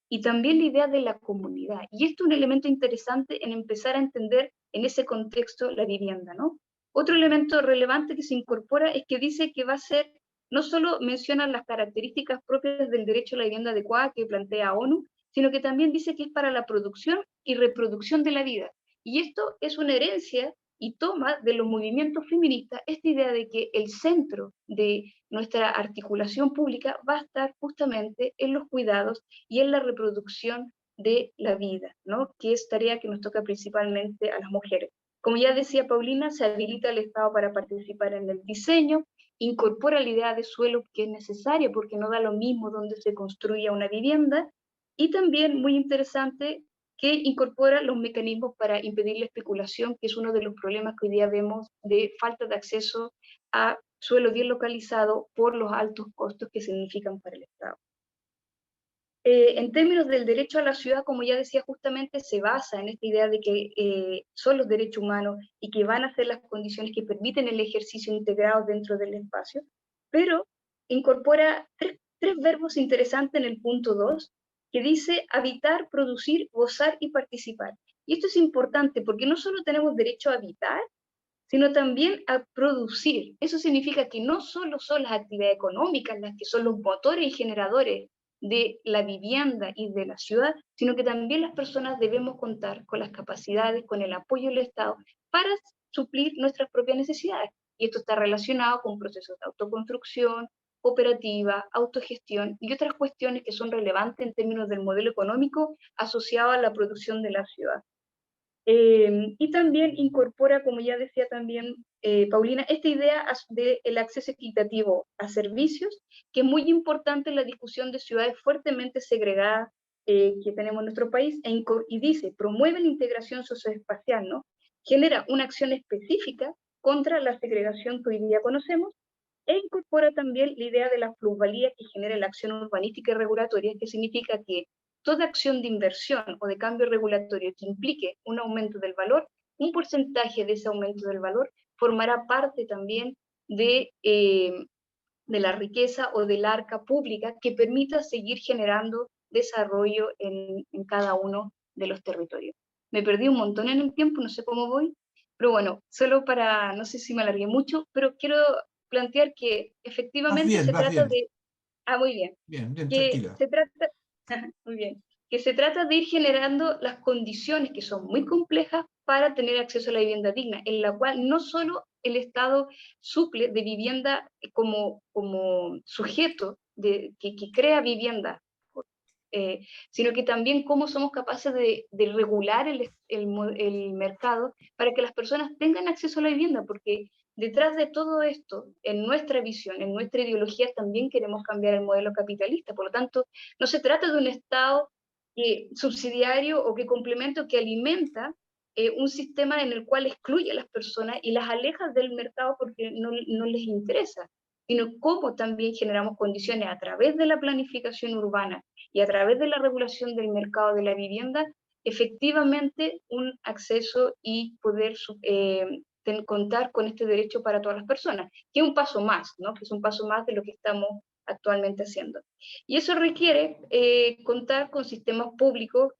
y también la idea de la comunidad. Y esto es un elemento interesante en empezar a entender en ese contexto la vivienda, ¿no? Otro elemento relevante que se incorpora es que dice que va a ser, no solo menciona las características propias del derecho a la vivienda adecuada que plantea ONU, sino que también dice que es para la producción y reproducción de la vida. Y esto es una herencia y toma de los movimientos feministas esta idea de que el centro de nuestra articulación pública va a estar justamente en los cuidados y en la reproducción de la vida, ¿no? Que es tarea que nos toca principalmente a las mujeres. Como ya decía Paulina, se habilita al Estado para participar en el diseño, incorpora la idea de suelo que es necesaria porque no da lo mismo donde se construya una vivienda, y también, muy interesante, que incorpora los mecanismos para impedir la especulación, que es uno de los problemas que hoy día vemos de falta de acceso a suelo bien localizado por los altos costos que significan para el Estado. En términos del derecho a la ciudad, como ya decía, justamente se basa en esta idea de que son los derechos humanos y que van a ser las condiciones que permiten el ejercicio integrado dentro del espacio, pero incorpora tres verbos interesantes en el punto 2, que dice habitar, producir, gozar y participar. Y esto es importante porque no solo tenemos derecho a habitar, sino también a producir. Eso significa que no solo son las actividades económicas las que son los motores y generadores de la vivienda y de la ciudad, sino que también las personas debemos contar con las capacidades, con el apoyo del Estado para suplir nuestras propias necesidades. y esto está relacionado con procesos de autoconstrucción, cooperativa, autogestión y otras cuestiones que son relevantes en términos del modelo económico asociado a la producción de la ciudad. Y también incorpora, como ya decía también Paulina, esta idea del acceso equitativo a servicios, que es muy importante en la discusión de ciudades fuertemente segregadas que tenemos en nuestro país, y dice, promueve la integración socioespacial, ¿no? Genera una acción específica contra la segregación que hoy día conocemos, e incorpora también la idea de la plusvalía que genera la acción urbanística y regulatoria, que significa que toda acción de inversión o de cambio regulatorio que implique un aumento del valor, un porcentaje de ese aumento del valor formará parte también de la riqueza o del arca pública que permita seguir generando desarrollo en cada uno de los territorios. Me perdí un montón en el tiempo, no sé cómo voy, pero bueno, solo para, no sé si me alargué mucho, pero quiero plantear que efectivamente se trata de... Ah, muy bien. Bien, bien, Que tranquila. se trata, muy bien, que se trata de ir generando las condiciones que son muy complejas para tener acceso a la vivienda digna, en la cual no solo el Estado suple de vivienda como sujeto que crea vivienda, sino que también cómo somos capaces de regular el mercado para que las personas tengan acceso a la vivienda, porque detrás de todo esto, en nuestra visión, en nuestra ideología, también queremos cambiar el modelo capitalista. Por lo tanto, no se trata de un Estado subsidiario o que complementa o que alimenta un sistema en el cual excluye a las personas y las aleja del mercado porque no les interesa, sino cómo también generamos condiciones a través de la planificación urbana y a través de la regulación del mercado de la vivienda, efectivamente un acceso y poder contar con este derecho para todas las personas, que es un paso más, ¿no? Que es un paso más de lo que estamos actualmente haciendo. Y eso requiere contar con sistemas públicos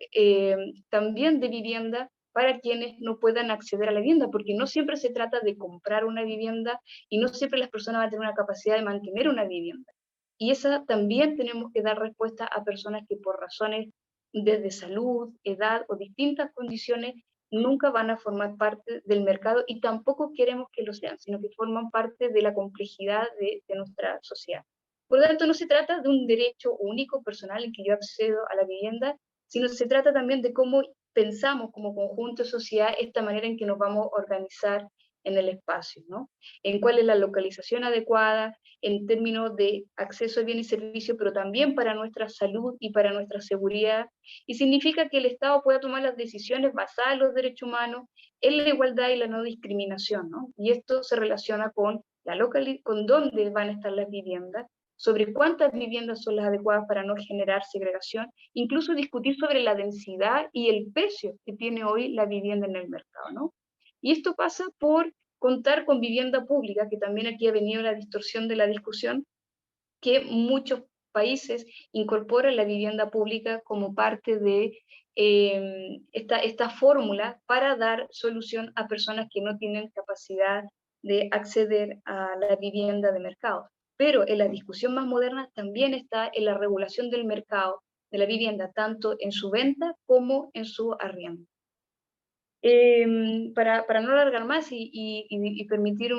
también de vivienda para quienes no puedan acceder a la vivienda, porque no siempre se trata de comprar una vivienda y no siempre las personas van a tener una capacidad de mantener una vivienda. Y esa también tenemos que dar respuesta a personas que por razones desde salud, edad o distintas condiciones nunca van a formar parte del mercado y tampoco queremos que lo sean, sino que forman parte de la complejidad de nuestra sociedad. Por lo tanto, no se trata de un derecho único personal en que yo accedo a la vivienda, sino se trata también de cómo pensamos como conjunto de sociedad esta manera en que nos vamos a organizar en el espacio, ¿no? En cuál es la localización adecuada, en términos de acceso a bienes y servicios, pero también para nuestra salud y para nuestra seguridad. Y significa que el Estado pueda tomar las decisiones basadas en los derechos humanos, en la igualdad y la no discriminación, ¿no? Y esto se relaciona con con dónde van a estar las viviendas, sobre cuántas viviendas son las adecuadas para no generar segregación, incluso discutir sobre la densidad y el precio que tiene hoy la vivienda en el mercado, ¿no? Y esto pasa por contar con vivienda pública, que también aquí ha venido la distorsión de la discusión, que muchos países incorporan la vivienda pública como parte de esta fórmula para dar solución a personas que no tienen capacidad de acceder a la vivienda de mercado. Pero en la discusión más moderna también está en la regulación del mercado de la vivienda, tanto en su venta como en su arriendo. Para no alargar más y permitir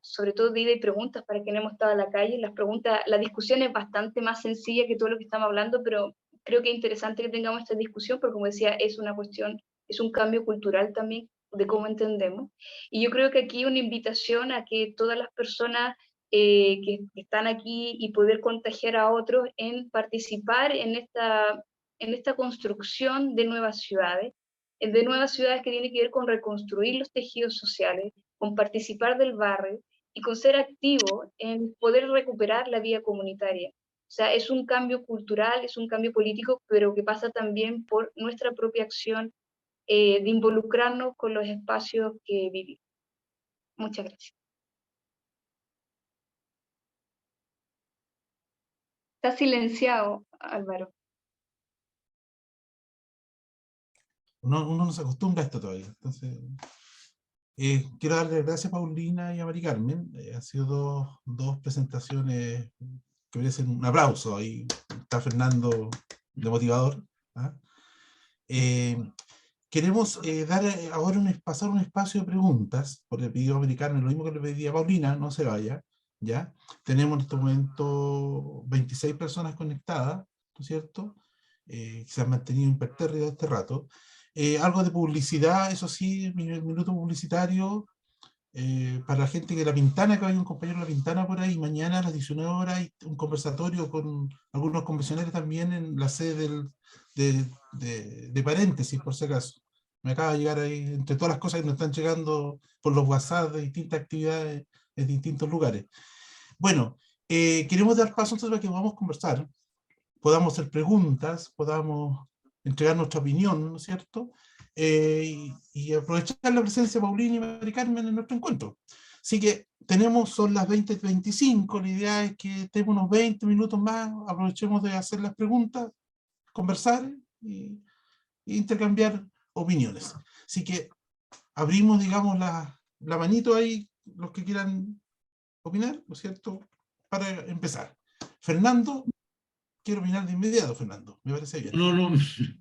sobre todo de ida y preguntas para quienes hemos estado en la calle, la discusión es bastante más sencilla que todo lo que estamos hablando, pero creo que es interesante que tengamos esta discusión porque, como decía, es una cuestión, es un cambio cultural también de cómo entendemos. Y yo creo que aquí una invitación a que todas las personas que están aquí y poder contagiar a otros en participar en esta construcción de nuevas ciudades que tiene que ver con reconstruir los tejidos sociales, con participar del barrio y con ser activo en poder recuperar la vida comunitaria. O sea, es un cambio cultural, es un cambio político, pero que pasa también por nuestra propia acción de involucrarnos con los espacios que vivimos. Muchas gracias. Está silenciado, Álvaro. Uno no se acostumbra a esto todavía. Entonces, quiero darle gracias a Paulina y a Mari Carmen. Han sido dos presentaciones que merecen un aplauso. Ahí está Fernando de motivador. ¿Ah? Queremos dar ahora pasar un espacio de preguntas, porque le pidió a Maricarmen lo mismo que le pedí a Paulina, no se vaya, ¿ya? Tenemos en este momento 26 personas conectadas, ¿no es cierto? Que se han mantenido impertérritos este rato. Algo de publicidad, eso sí, el minuto publicitario, para la gente de La Pintana, que hay un compañero de La Pintana por ahí, mañana a las 19 horas hay un conversatorio con algunos convencionales también en la sede de paréntesis, por si acaso. Me acaba de llegar ahí, entre todas las cosas que nos están llegando por los WhatsApp de distintas actividades en distintos lugares. Bueno, queremos dar paso entonces para que podamos conversar, podamos hacer preguntas, podamos entregar nuestra opinión, ¿no es cierto? Y aprovechar la presencia de Paulina y Mari Carmen en nuestro encuentro. Así que son las 20:25, la idea es que estemos unos 20 minutos más, aprovechemos de hacer las preguntas, conversar y intercambiar opiniones. Así que abrimos, digamos, la manito ahí, los que quieran opinar, ¿no es cierto? Para empezar. Fernando, quiero opinar de inmediato, Fernando, me parece bien.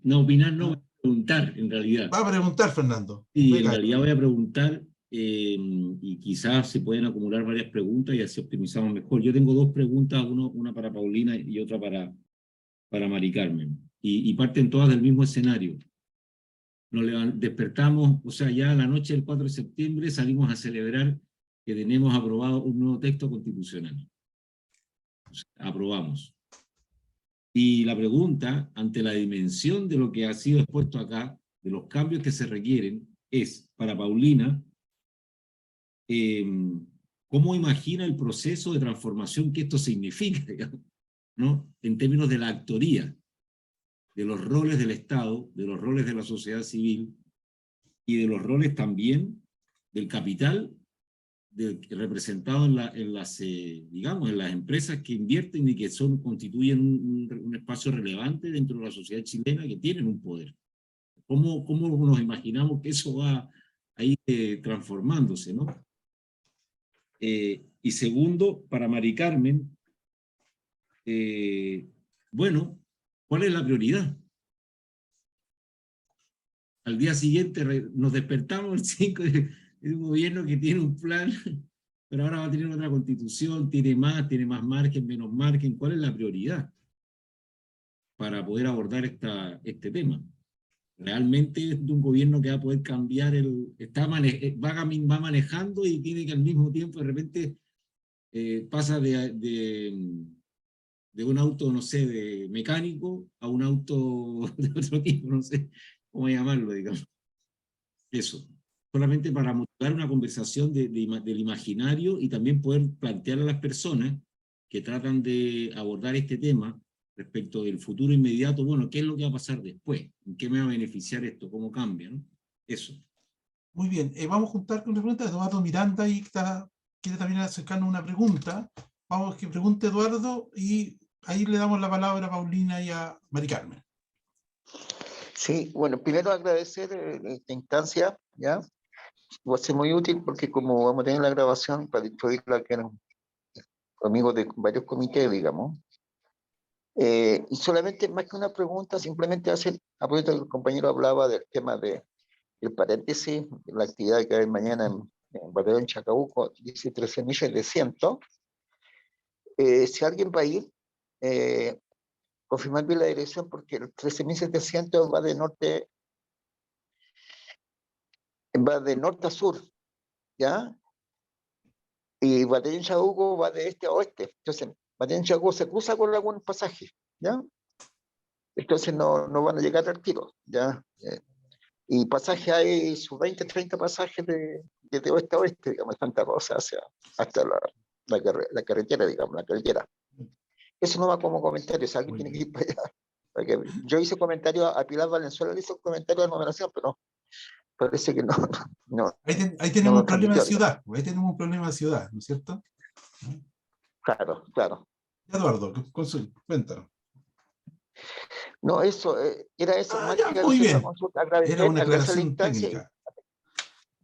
No opinar, no, voy a preguntar, en realidad. Va a preguntar, Fernando. Sí, en Venga. realidad voy a preguntar, y quizás se pueden acumular varias preguntas y así optimizamos mejor. Yo tengo dos preguntas, una para Paulina y otra para Mari Carmen, y parten todas del mismo escenario. Despertamos, o sea, ya la noche del 4 de septiembre salimos a celebrar que tenemos aprobado un nuevo texto constitucional. O sea, aprobamos. Y la pregunta, ante la dimensión de lo que ha sido expuesto acá, de los cambios que se requieren, es, para Paulina, ¿cómo imagina el proceso de transformación que esto significa, digamos, ¿no? En términos de la actoría, de los roles del Estado, de los roles de la sociedad civil, y de los roles también del capital representado en las, digamos, en las empresas que invierten y que constituyen un espacio relevante dentro de la sociedad chilena, que tienen un poder. ¿Cómo nos imaginamos que eso va a ir transformándose, ¿no? Y segundo, para Mari Carmen, bueno, ¿cuál es la prioridad? Al día siguiente nos despertamos el 5 de un gobierno que tiene un plan, pero ahora va a tener otra constitución, tiene más margen, menos margen. ¿Cuál es la prioridad para poder abordar este tema? Realmente es un gobierno que va a poder cambiar, va manejando y tiene que al mismo tiempo de repente pasa de un auto, no sé, de mecánico a un auto de otro tipo, no sé cómo llamarlo, digamos. Eso, solamente para motivar una conversación del imaginario y también poder plantear a las personas que tratan de abordar este tema respecto del futuro inmediato, bueno, ¿qué es lo que va a pasar después? ¿En qué me va a beneficiar esto? ¿Cómo cambia? ¿No? Eso. Muy bien, vamos a juntar con una pregunta. Eduardo Miranda y quiere también acercarnos una pregunta. Vamos a que pregunte Eduardo y ahí le damos la palabra a Paulina y a Mari Carmen. Sí, bueno, primero agradecer esta instancia, ¿ya? Va a ser muy útil porque como vamos a tener la grabación para distribuirla que eran amigos de varios comités, digamos, y solamente más que una pregunta, simplemente hacer, aprovecho que el compañero hablaba del tema del paréntesis, la actividad que hay mañana en Batallón Chacabuco, dice 13.700. Si alguien va a ir, confirmar bien la dirección porque el 13.700 va de norte a sur, ¿ya? Y Batallón Chacabuco va de este a oeste. Entonces, Batallón Chacabuco se cruza con algún pasaje, ¿ya? Entonces no van a llegar al tiro, ¿ya? Y pasaje hay sus 20, 30 pasajes de oeste a oeste, digamos, Santa Rosa hasta la carretera, digamos, la carretera. Eso no va como comentario, si alguien tiene que ir para allá. Porque yo hice comentario a Pilar Valenzuela, le hice un comentario de numeración, pero parece que no. Ahí tenemos un problema de ciudad, ¿no es cierto? Claro. Eduardo, cuéntanos. No, eso, era eso. Muy bien. Agradecer, Era una agradecer la aclaración instancia. técnica.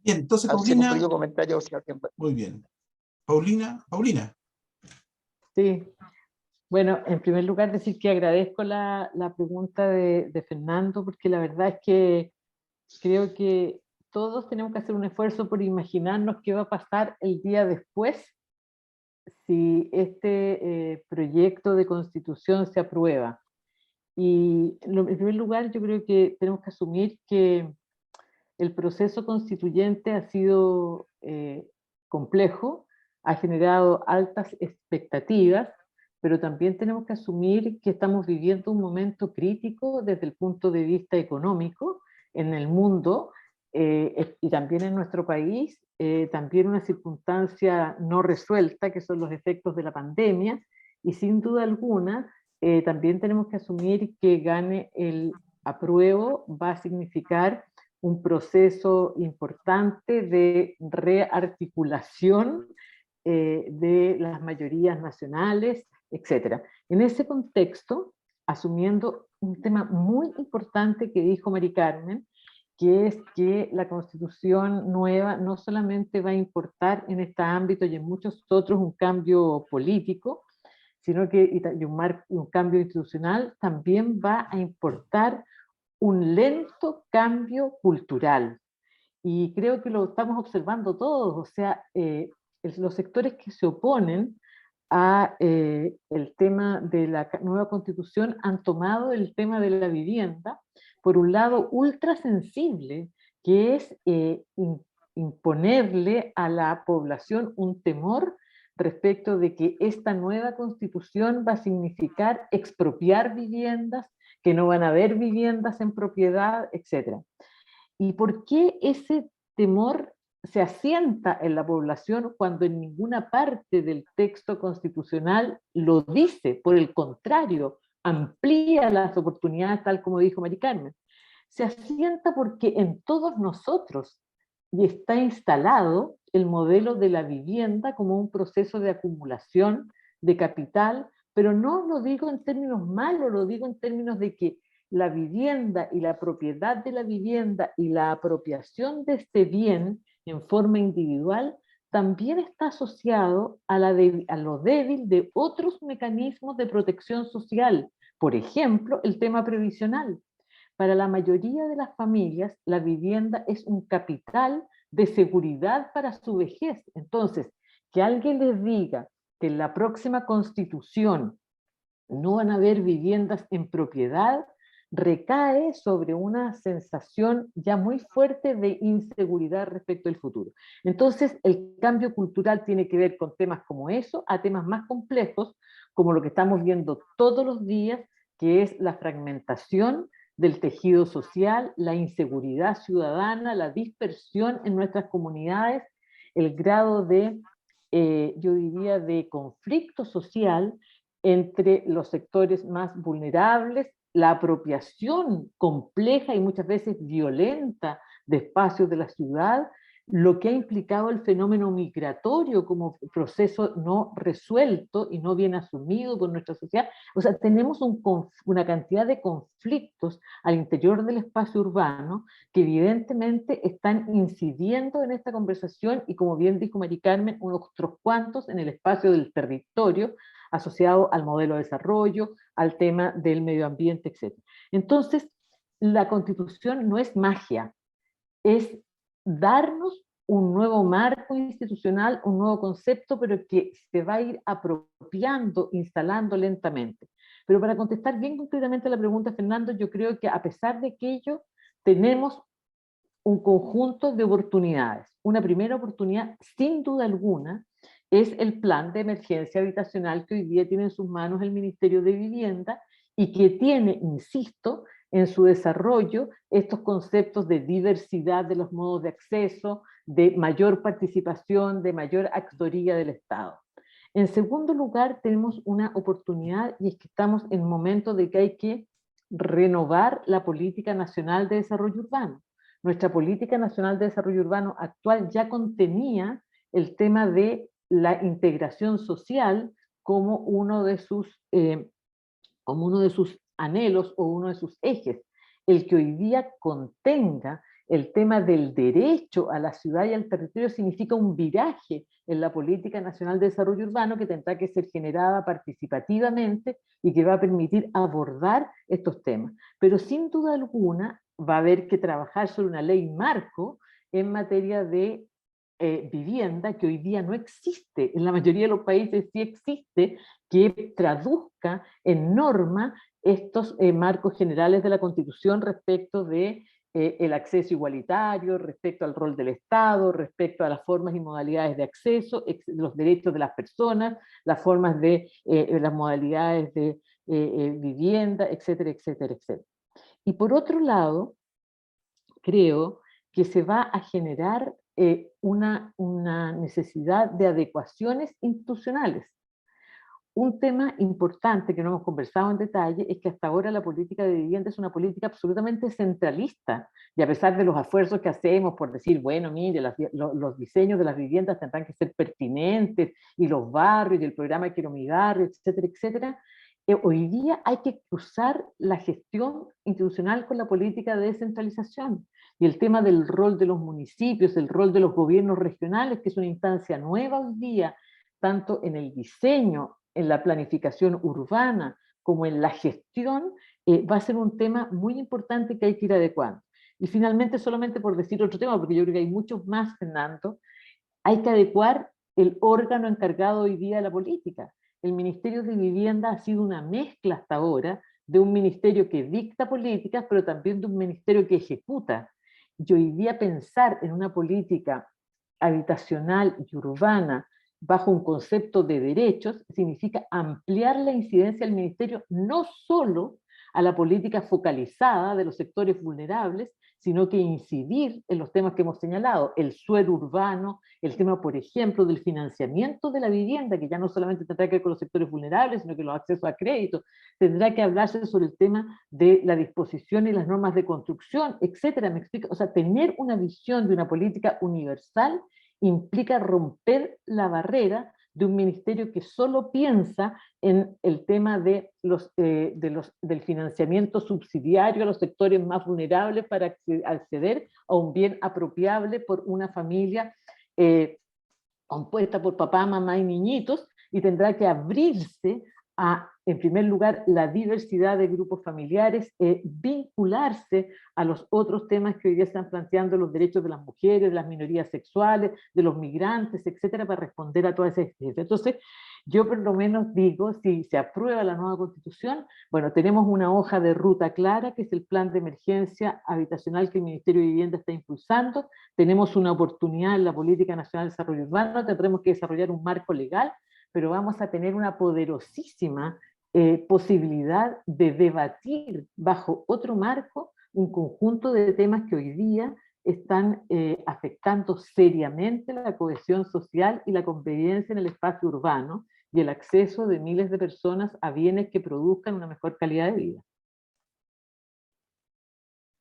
Bien, entonces Hacer un Paulina. pequeño comentario. Si alguien... Muy bien. Paulina. Sí. Bueno, en primer lugar decir que agradezco la pregunta de Fernando, porque la verdad es que creo que todos tenemos que hacer un esfuerzo por imaginarnos qué va a pasar el día después si este proyecto de constitución se aprueba. Y en primer lugar, yo creo que tenemos que asumir que el proceso constituyente ha sido complejo, ha generado altas expectativas, pero también tenemos que asumir que estamos viviendo un momento crítico desde el punto de vista económico en el mundo y también en nuestro país, también una circunstancia no resuelta, que son los efectos de la pandemia, y sin duda alguna, también tenemos que asumir que gane el apruebo va a significar un proceso importante de rearticulación de las mayorías nacionales, etc. En ese contexto, asumiendo un tema muy importante que dijo Mari Carmen, que es que la Constitución nueva no solamente va a importar en este ámbito y en muchos otros un cambio político, sino que y un cambio institucional, también va a importar un lento cambio cultural. Y creo que lo estamos observando todos, o sea, los sectores que se oponen a el tema de la nueva constitución han tomado el tema de la vivienda por un lado ultra sensible, que es imponerle a la población un temor respecto de que esta nueva constitución va a significar expropiar viviendas, que no van a haber viviendas en propiedad, etc. ¿Y por qué ese temor se asienta en la población cuando en ninguna parte del texto constitucional lo dice? Por el contrario, amplía las oportunidades, tal como dijo Mari Carmen. Se asienta porque en todos nosotros y está instalado el modelo de la vivienda como un proceso de acumulación de capital, pero no lo digo en términos malos, lo digo en términos de que la vivienda y la propiedad de la vivienda y la apropiación de este bien en forma individual también está asociado a lo débil de otros mecanismos de protección social. Por ejemplo, el tema previsional. Para la mayoría de las familias, la vivienda es un capital de seguridad para su vejez. Entonces, que alguien les diga que en la próxima constitución no van a haber viviendas en propiedad, recae sobre una sensación ya muy fuerte de inseguridad respecto al futuro. Entonces, el cambio cultural tiene que ver con temas como eso, a temas más complejos, como lo que estamos viendo todos los días, que es la fragmentación del tejido social, la inseguridad ciudadana, la dispersión en nuestras comunidades, el grado de, yo diría, de conflicto social entre los sectores más vulnerables, la apropiación compleja y muchas veces violenta de espacios de la ciudad, lo que ha implicado el fenómeno migratorio como proceso no resuelto y no bien asumido por nuestra sociedad. O sea, tenemos una cantidad de conflictos al interior del espacio urbano que evidentemente están incidiendo en esta conversación y, como bien dijo Mari Carmen, unos otros cuantos en el espacio del territorio asociado al modelo de desarrollo, al tema del medio ambiente, etc. Entonces, la Constitución no es magia, es darnos un nuevo marco institucional, un nuevo concepto, pero que se va a ir apropiando, instalando lentamente. Pero para contestar bien concretamente a la pregunta, Fernando, yo creo que a pesar de aquello, tenemos un conjunto de oportunidades. Una primera oportunidad, sin duda alguna, es el plan de emergencia habitacional que hoy día tiene en sus manos el Ministerio de Vivienda y que tiene, insisto, en su desarrollo estos conceptos de diversidad de los modos de acceso, de mayor participación, de mayor actoría del Estado. En segundo lugar, tenemos una oportunidad y es que estamos en un momento de que hay que renovar la Política Nacional de Desarrollo Urbano. Nuestra Política Nacional de Desarrollo Urbano actual ya contenía el tema de la integración social como uno de sus anhelos o uno de sus ejes. El que hoy día contenga el tema del derecho a la ciudad y al territorio significa un viraje en la Política Nacional de Desarrollo Urbano que tendrá que ser generada participativamente y que va a permitir abordar estos temas. Pero sin duda alguna, va a haber que trabajar sobre una ley marco en materia de vivienda que hoy día no existe. En la mayoría de los países sí existe, que traduzca en norma estos marcos generales de la Constitución respecto de el acceso igualitario, respecto al rol del Estado, respecto a las formas y modalidades de acceso, los derechos de las personas, las formas de las modalidades de vivienda, etcétera, etcétera, etcétera. Y por otro lado, creo que se va a generar una necesidad de adecuaciones institucionales. Un tema importante que no hemos conversado en detalle es que hasta ahora la política de vivienda es una política absolutamente centralista, y a pesar de los esfuerzos que hacemos por decir, bueno, mire, los diseños de las viviendas tendrán que ser pertinentes, y los barrios, y el programa Quiero mi barrio, etcétera, etcétera, hoy día hay que cruzar la gestión institucional con la política de descentralización, y el tema del rol de los municipios, el rol de los gobiernos regionales, que es una instancia nueva hoy día, tanto en el diseño, en la planificación urbana, como en la gestión, va a ser un tema muy importante que hay que ir adecuando. Y finalmente, solamente por decir otro tema, porque yo creo que hay muchos más, Fernando, hay que adecuar el órgano encargado hoy día de la política. El Ministerio de Vivienda ha sido una mezcla hasta ahora de un ministerio que dicta políticas, pero también de un ministerio que ejecuta. Y hoy día pensar en una política habitacional y urbana bajo un concepto de derechos significa ampliar la incidencia del ministerio no solo a la política focalizada de los sectores vulnerables, sino que incidir en los temas que hemos señalado, el suelo urbano, el tema, por ejemplo, del financiamiento de la vivienda, que ya no solamente tendrá que ver con los sectores vulnerables, sino que los accesos a crédito, tendrá que hablarse sobre el tema de la disposición y las normas de construcción, etcétera. ¿Me explico? O sea, tener una visión de una política universal implica romper la barrera de un ministerio que solo piensa en el tema de del financiamiento subsidiario a los sectores más vulnerables para acceder a un bien apropiable por una familia compuesta por papá, mamá y niñitos, y tendrá que abrirse a, en primer lugar, la diversidad de grupos familiares, vincularse a los otros temas que hoy día están planteando, los derechos de las mujeres, de las minorías sexuales, de los migrantes, etcétera, para responder a todas esas exigencias. Entonces, yo por lo menos digo, si se aprueba la nueva Constitución, bueno, tenemos una hoja de ruta clara, que es el plan de emergencia habitacional que el Ministerio de Vivienda está impulsando. Tenemos una oportunidad en la Política Nacional de Desarrollo Urbano, tendremos que desarrollar un marco legal, pero vamos a tener una poderosísima posibilidad de debatir bajo otro marco un conjunto de temas que hoy día están afectando seriamente la cohesión social y la convivencia en el espacio urbano y el acceso de miles de personas a bienes que produzcan una mejor calidad de vida.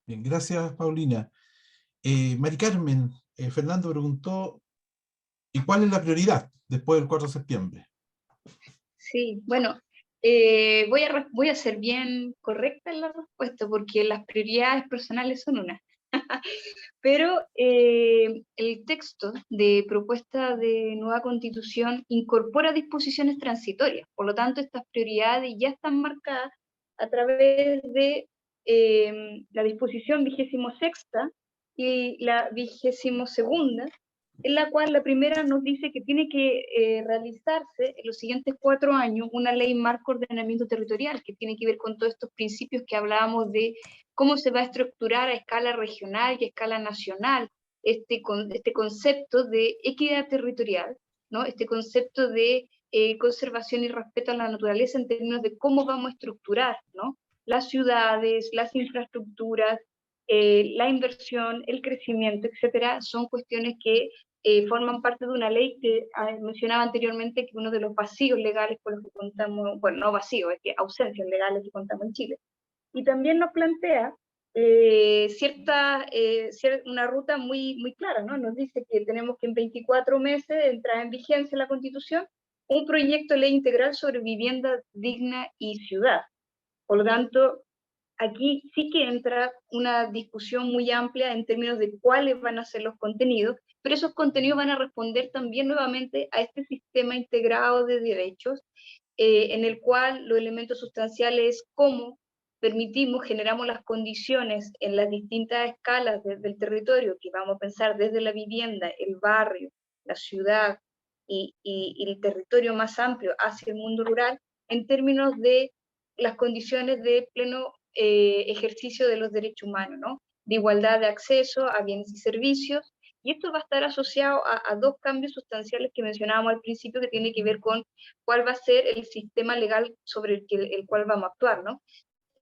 Bien, gracias, Paulina. Mari Carmen, Fernando preguntó, ¿y cuál es la prioridad después del 4 de septiembre? Sí, bueno, voy a ser bien correcta en la respuesta, porque las prioridades personales son una. Pero el texto de propuesta de nueva constitución incorpora disposiciones transitorias, por lo tanto estas prioridades ya están marcadas a través de la disposición 26ª y la 22ª, en la cual la primera nos dice que tiene que realizarse en los siguientes 4 años una ley marco de ordenamiento territorial, que tiene que ver con todos estos principios que hablábamos de cómo se va a estructurar a escala regional y a escala nacional este concepto de equidad territorial, ¿no? Este concepto de conservación y respeto a la naturaleza en términos de cómo vamos a estructurar, ¿no? Las ciudades, las infraestructuras, la inversión, el crecimiento, etcétera, son cuestiones que forman parte de una ley que mencionaba anteriormente, que uno de los vacíos legales por los que contamos, bueno, no vacíos, es que ausencias legales que contamos en Chile. Y también nos plantea una ruta muy, muy clara, ¿no? Nos dice que tenemos que en 24 meses entrar en vigencia la Constitución un proyecto de ley integral sobre vivienda digna y ciudad. Por lo tanto, aquí sí que entra una discusión muy amplia en términos de cuáles van a ser los contenidos, pero esos contenidos van a responder también nuevamente a este sistema integrado de derechos, en el cual los elementos sustanciales es cómo permitimos, generamos las condiciones en las distintas escalas del territorio, que vamos a pensar desde la vivienda, el barrio, la ciudad y el territorio más amplio hacia el mundo rural, en términos de las condiciones de pleno ejercicio de los derechos humanos, ¿no? De igualdad de acceso a bienes y servicios, y esto va a estar asociado a dos cambios sustanciales que mencionábamos al principio, que tiene que ver con cuál va a ser el sistema legal sobre el cual vamos a actuar, ¿no?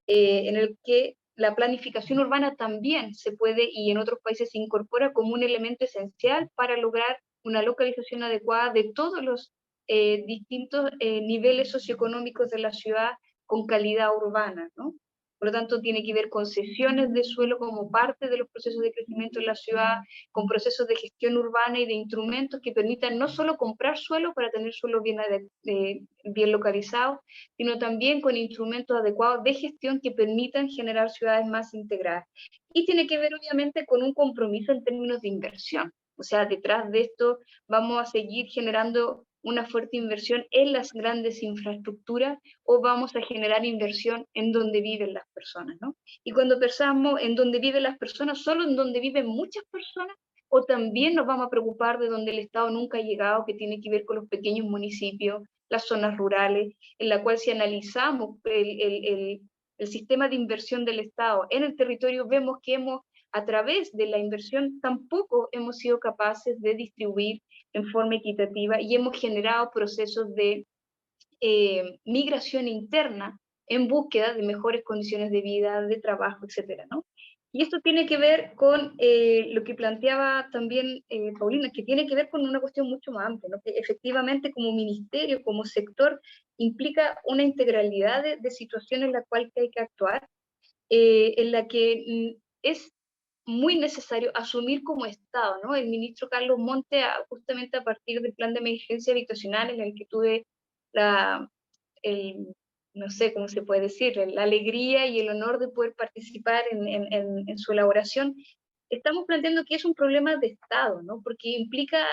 En el que la planificación urbana también se puede, y en otros países se incorpora como un elemento esencial para lograr una localización adecuada de todos los distintos niveles socioeconómicos de la ciudad con calidad urbana, ¿no? Por lo tanto, tiene que ver con cesiones de suelo como parte de los procesos de crecimiento en la ciudad, con procesos de gestión urbana y de instrumentos que permitan no solo comprar suelo para tener suelo bien localizado, sino también con instrumentos adecuados de gestión que permitan generar ciudades más integradas. Y tiene que ver obviamente con un compromiso en términos de inversión. O sea, detrás de esto vamos a seguir generando una fuerte inversión en las grandes infraestructuras, o vamos a generar inversión en donde viven las personas, ¿no? Y cuando pensamos en donde viven las personas, solo en donde viven muchas personas, o también nos vamos a preocupar de donde el Estado nunca ha llegado, que tiene que ver con los pequeños municipios, las zonas rurales, en la cual si analizamos el sistema de inversión del Estado en el territorio, vemos que a través de la inversión tampoco hemos sido capaces de distribuir en forma equitativa, y hemos generado procesos de migración interna en búsqueda de mejores condiciones de vida, de trabajo, etcétera, ¿no? Y esto tiene que ver con lo que planteaba también Paulina, que tiene que ver con una cuestión mucho más amplia, ¿no? Que efectivamente como ministerio, como sector, implica una integralidad de situaciones en la cual hay que actuar, en la que es muy necesario asumir como Estado, ¿no? El ministro Carlos Monte, justamente a partir del plan de emergencia habitacional, en el que tuve no sé cómo se puede decir, la alegría y el honor de poder participar en su elaboración, estamos planteando que es un problema de Estado, ¿no? Porque implica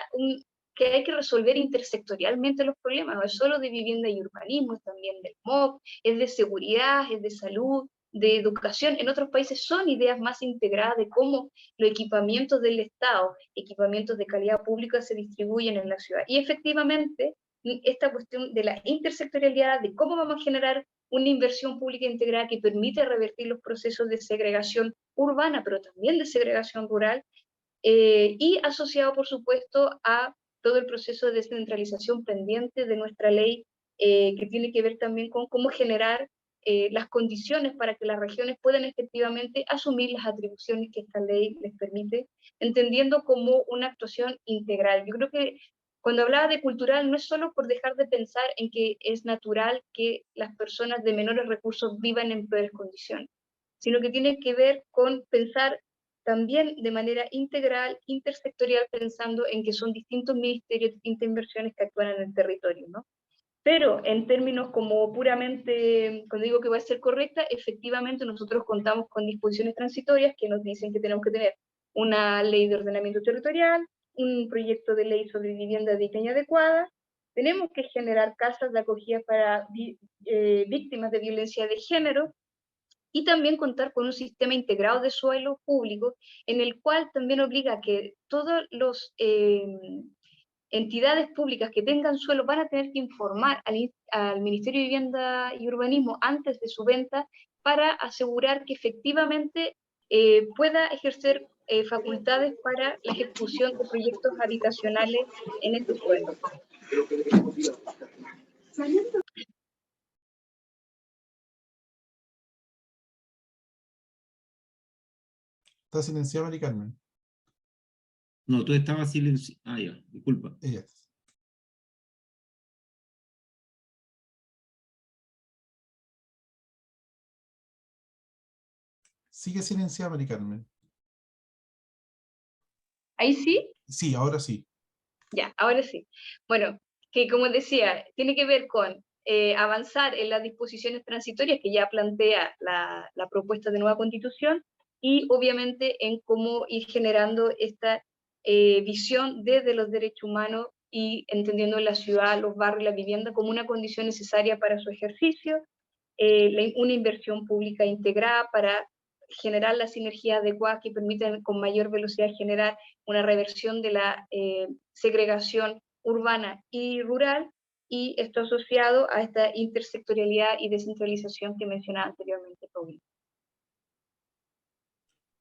que hay que resolver intersectorialmente los problemas, no es solo de vivienda y urbanismo, es también del MOB, es de seguridad, es de salud, de educación. En otros países son ideas más integradas de cómo los equipamientos del Estado, equipamientos de calidad pública, se distribuyen en la ciudad. Y efectivamente, esta cuestión de la intersectorialidad, de cómo vamos a generar una inversión pública integrada que permite revertir los procesos de segregación urbana, pero también de segregación rural, y asociado, por supuesto, a todo el proceso de descentralización pendiente de nuestra ley, que tiene que ver también con cómo generar las condiciones para que las regiones puedan efectivamente asumir las atribuciones que esta ley les permite, entendiendo como una actuación integral. Yo creo que cuando hablaba de cultural, no es solo por dejar de pensar en que es natural que las personas de menores recursos vivan en peores condiciones, sino que tiene que ver con pensar también de manera integral, intersectorial, pensando en que son distintos ministerios, distintas inversiones que actúan en el territorio, ¿no? Pero en términos como puramente, cuando digo que va a ser correcta, efectivamente nosotros contamos con disposiciones transitorias que nos dicen que tenemos que tener una ley de ordenamiento territorial, un proyecto de ley sobre vivienda digna y adecuada, tenemos que generar casas de acogida para víctimas de violencia de género, y también contar con un sistema integrado de suelo público, en el cual también obliga a que todas las entidades públicas que tengan suelo van a tener que informar al Ministerio de Vivienda y Urbanismo antes de su venta, para asegurar que efectivamente pueda ejercer facultades para la ejecución de proyectos habitacionales en este suelo. Está silenciada, Mari Carmen. No, tú estabas silenciado. Ah, ya, disculpa. Ella. Sigue silenciada, Mari Carmen. ¿Ahí sí? Sí, ahora sí. Ya, ahora sí. Bueno, que como decía, tiene que ver con avanzar en las disposiciones transitorias que ya plantea la propuesta de nueva constitución, y obviamente en cómo ir generando esta visión desde los derechos humanos y entendiendo la ciudad, los barrios, la vivienda como una condición necesaria para su ejercicio, una inversión pública integrada para generar las sinergias adecuadas que permitan con mayor velocidad generar una reversión de la segregación urbana y rural, y esto asociado a esta intersectorialidad y descentralización que mencionaba anteriormente, Paulina.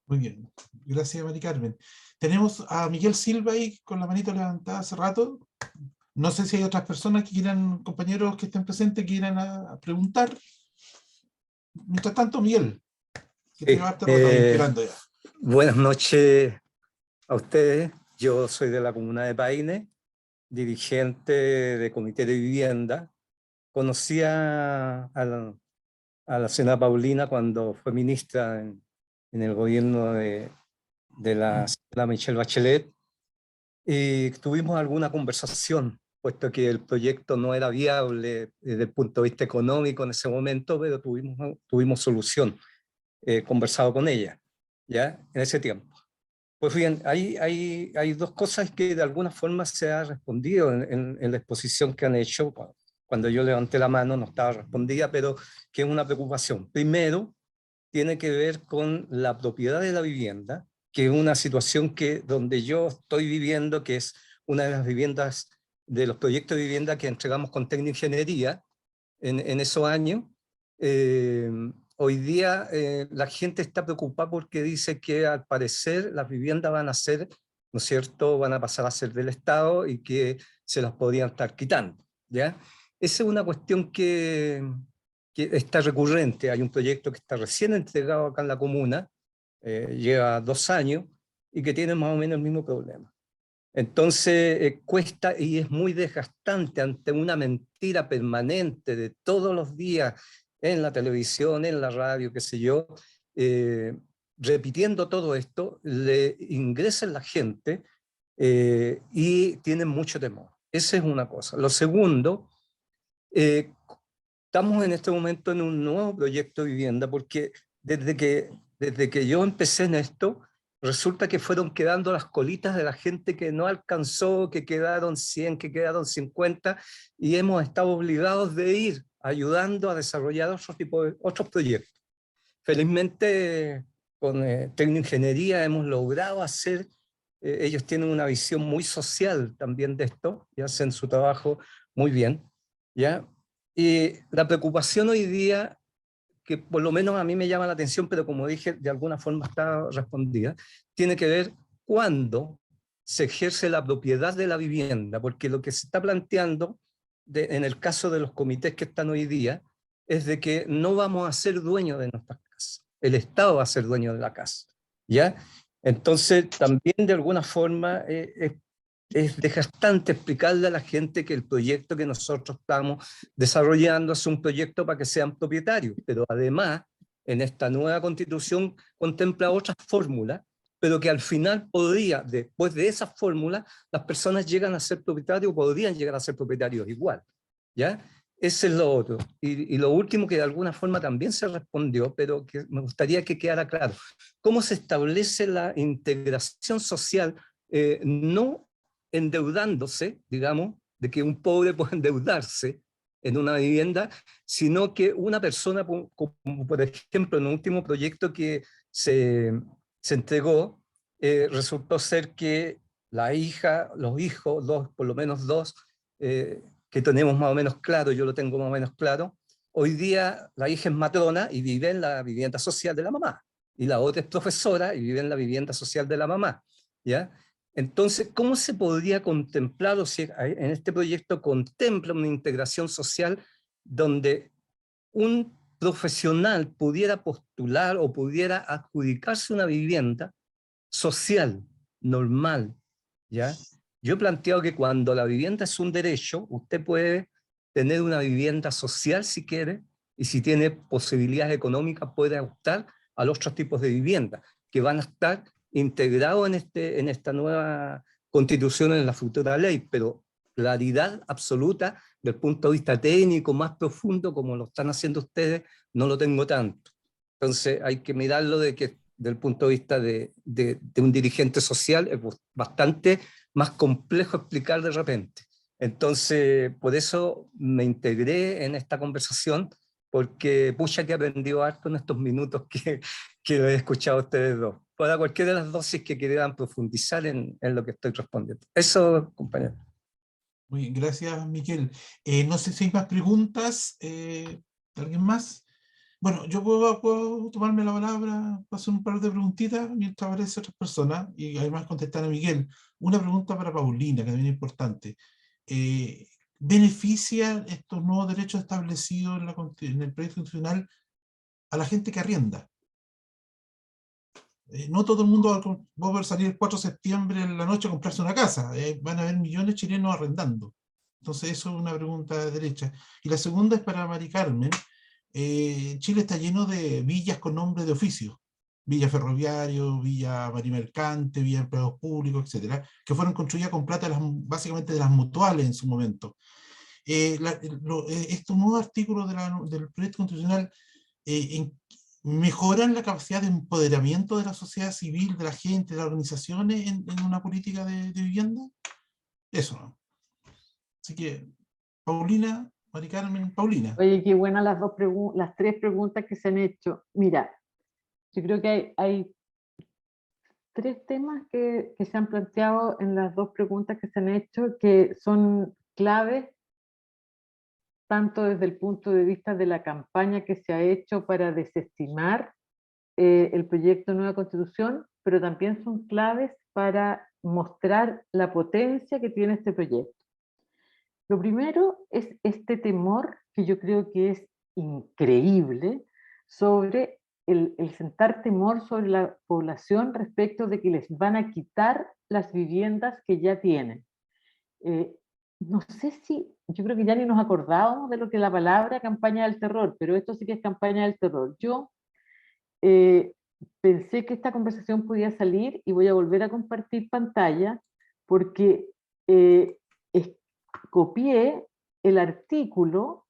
Muy bien, gracias Mari Carmen. Tenemos a Miguel Silva ahí con la manito levantada hace rato. No sé si hay otras personas que quieran, compañeros que estén presentes, quieran a preguntar. Mientras tanto, Miguel, que te llevaste rato ahí esperando ya. Buenas noches a ustedes. Yo soy de la comuna de Paine, dirigente de Comité de Vivienda. Conocí a la señora Paulina cuando fue ministra en el gobierno de la señora Michelle Bachelet, y tuvimos alguna conversación, puesto que el proyecto no era viable desde el punto de vista económico en ese momento, pero tuvimos solución, conversado con ella, ¿ya? En ese tiempo. Pues bien, hay dos cosas que de alguna forma se ha respondido en la exposición que han hecho. Cuando yo levanté la mano no estaba respondida, pero que es una preocupación. Primero, tiene que ver con la propiedad de la vivienda, que es una situación donde yo estoy viviendo, que es una de las viviendas, de los proyectos de vivienda que entregamos con Tecnoingeniería en esos años. Hoy día la gente está preocupada porque dice que al parecer las viviendas van a ser, ¿no es cierto?, van a pasar a ser del Estado y que se las podrían estar quitando, ¿ya? Esa es una cuestión que está recurrente. Hay un proyecto que está recién entregado acá en la comuna, lleva 2 años, y que tiene más o menos el mismo problema. Entonces cuesta y es muy desgastante ante una mentira permanente de todos los días en la televisión, en la radio, qué sé yo, repitiendo todo esto, le ingresa en la gente y tienen mucho temor. Esa es una cosa. Lo segundo, estamos en este momento en un nuevo proyecto de vivienda, porque desde que yo empecé en esto, resulta que fueron quedando las colitas de la gente que no alcanzó, que quedaron 100, que quedaron 50, y hemos estado obligados de ir ayudando a desarrollar otros proyectos. Felizmente, con Tecnoingeniería hemos logrado hacer, ellos tienen una visión muy social también de esto, y hacen su trabajo muy bien, ¿ya? Y la preocupación hoy día, que por lo menos a mí me llama la atención, pero como dije, de alguna forma está respondida, tiene que ver cuándo se ejerce la propiedad de la vivienda, porque lo que se está planteando en el caso de los comités que están hoy día, es de que no vamos a ser dueños de nuestras casas, el Estado va a ser dueño de la casa, ¿ya? Entonces también de alguna forma es desgastante explicarle a la gente que el proyecto que nosotros estamos desarrollando es un proyecto para que sean propietarios, pero además en esta nueva constitución contempla otras fórmulas, pero que al final después de esas fórmulas, las personas llegan a ser propietarios, podrían llegar a ser propietarios igual, ¿ya? Ese es lo otro. Y lo último que de alguna forma también se respondió, pero que me gustaría que quedara claro, ¿cómo se establece la integración social? No endeudándose, digamos, de que un pobre puede endeudarse en una vivienda, sino que una persona, como por ejemplo en el último proyecto que se entregó, resultó ser que la hija, los hijos, por lo menos dos, que tenemos más o menos claro, yo lo tengo más o menos claro, hoy día la hija es matrona y vive en la vivienda social de la mamá, y la otra es profesora y vive en la vivienda social de la mamá, ¿ya? Entonces, ¿cómo se podría contemplar, o si en este proyecto contempla una integración social donde un profesional pudiera postular o pudiera adjudicarse una vivienda social, normal, ¿ya? Yo he planteado que cuando la vivienda es un derecho, usted puede tener una vivienda social si quiere, y si tiene posibilidades económicas puede optar a los otros tipos de vivienda, que van a estar integrado en esta nueva constitución, en la futura ley, pero claridad absoluta del punto de vista técnico, más profundo, como lo están haciendo ustedes, no lo tengo tanto. Entonces hay que mirarlo desde el punto de vista de un dirigente social, es bastante más complejo explicar de repente. Entonces, por eso me integré en esta conversación, porque pucha que he aprendido harto en estos minutos que lo he escuchado a ustedes dos. Para cualquiera de las dosis que quieran profundizar en lo que estoy respondiendo. Eso, compañero. Muy bien, gracias, Miquel. No sé si hay más preguntas. ¿Alguien más? Bueno, yo puedo tomarme la palabra para hacer un par de preguntitas mientras aparecen otras personas y además contestar a Miguel. Una pregunta para Paulina, que también es importante. ¿Benefician estos nuevos derechos establecidos en el proyecto constitucional a la gente que arrienda? No todo el mundo va a poder salir el 4 de septiembre en la noche a comprarse una casa. Van a haber millones de chilenos arrendando. Entonces, eso es una pregunta derecha. Y la segunda es para Mari Carmen. Chile está lleno de villas con nombre de oficio. Villa Ferroviario, Villa Marimercante, Villa Empleados Públicos, etcétera, que fueron construidas con plata básicamente de las mutuales en su momento. Estos nuevos artículos del proyecto constitucional mejoran la capacidad de empoderamiento de la sociedad civil, de la gente, de las organizaciones en una política de vivienda. Eso, ¿no? Así que, Paulina, Mari Carmen, Paulina. Oye, qué buenas las tres preguntas que se han hecho. Mira, yo creo que hay tres temas que se han planteado en las dos preguntas que se han hecho, que son claves, tanto desde el punto de vista de la campaña que se ha hecho para desestimar el proyecto de nueva constitución, pero también son claves para mostrar la potencia que tiene este proyecto. Lo primero es este temor, que yo creo que es increíble, sobre el sentar temor sobre la población respecto de que les van a quitar las viviendas que ya tienen. No sé si, yo creo que ya ni nos acordábamos de lo que es la palabra campaña del terror, pero esto sí que es campaña del terror. Yo pensé que esta conversación podía salir y voy a volver a compartir pantalla porque copié el artículo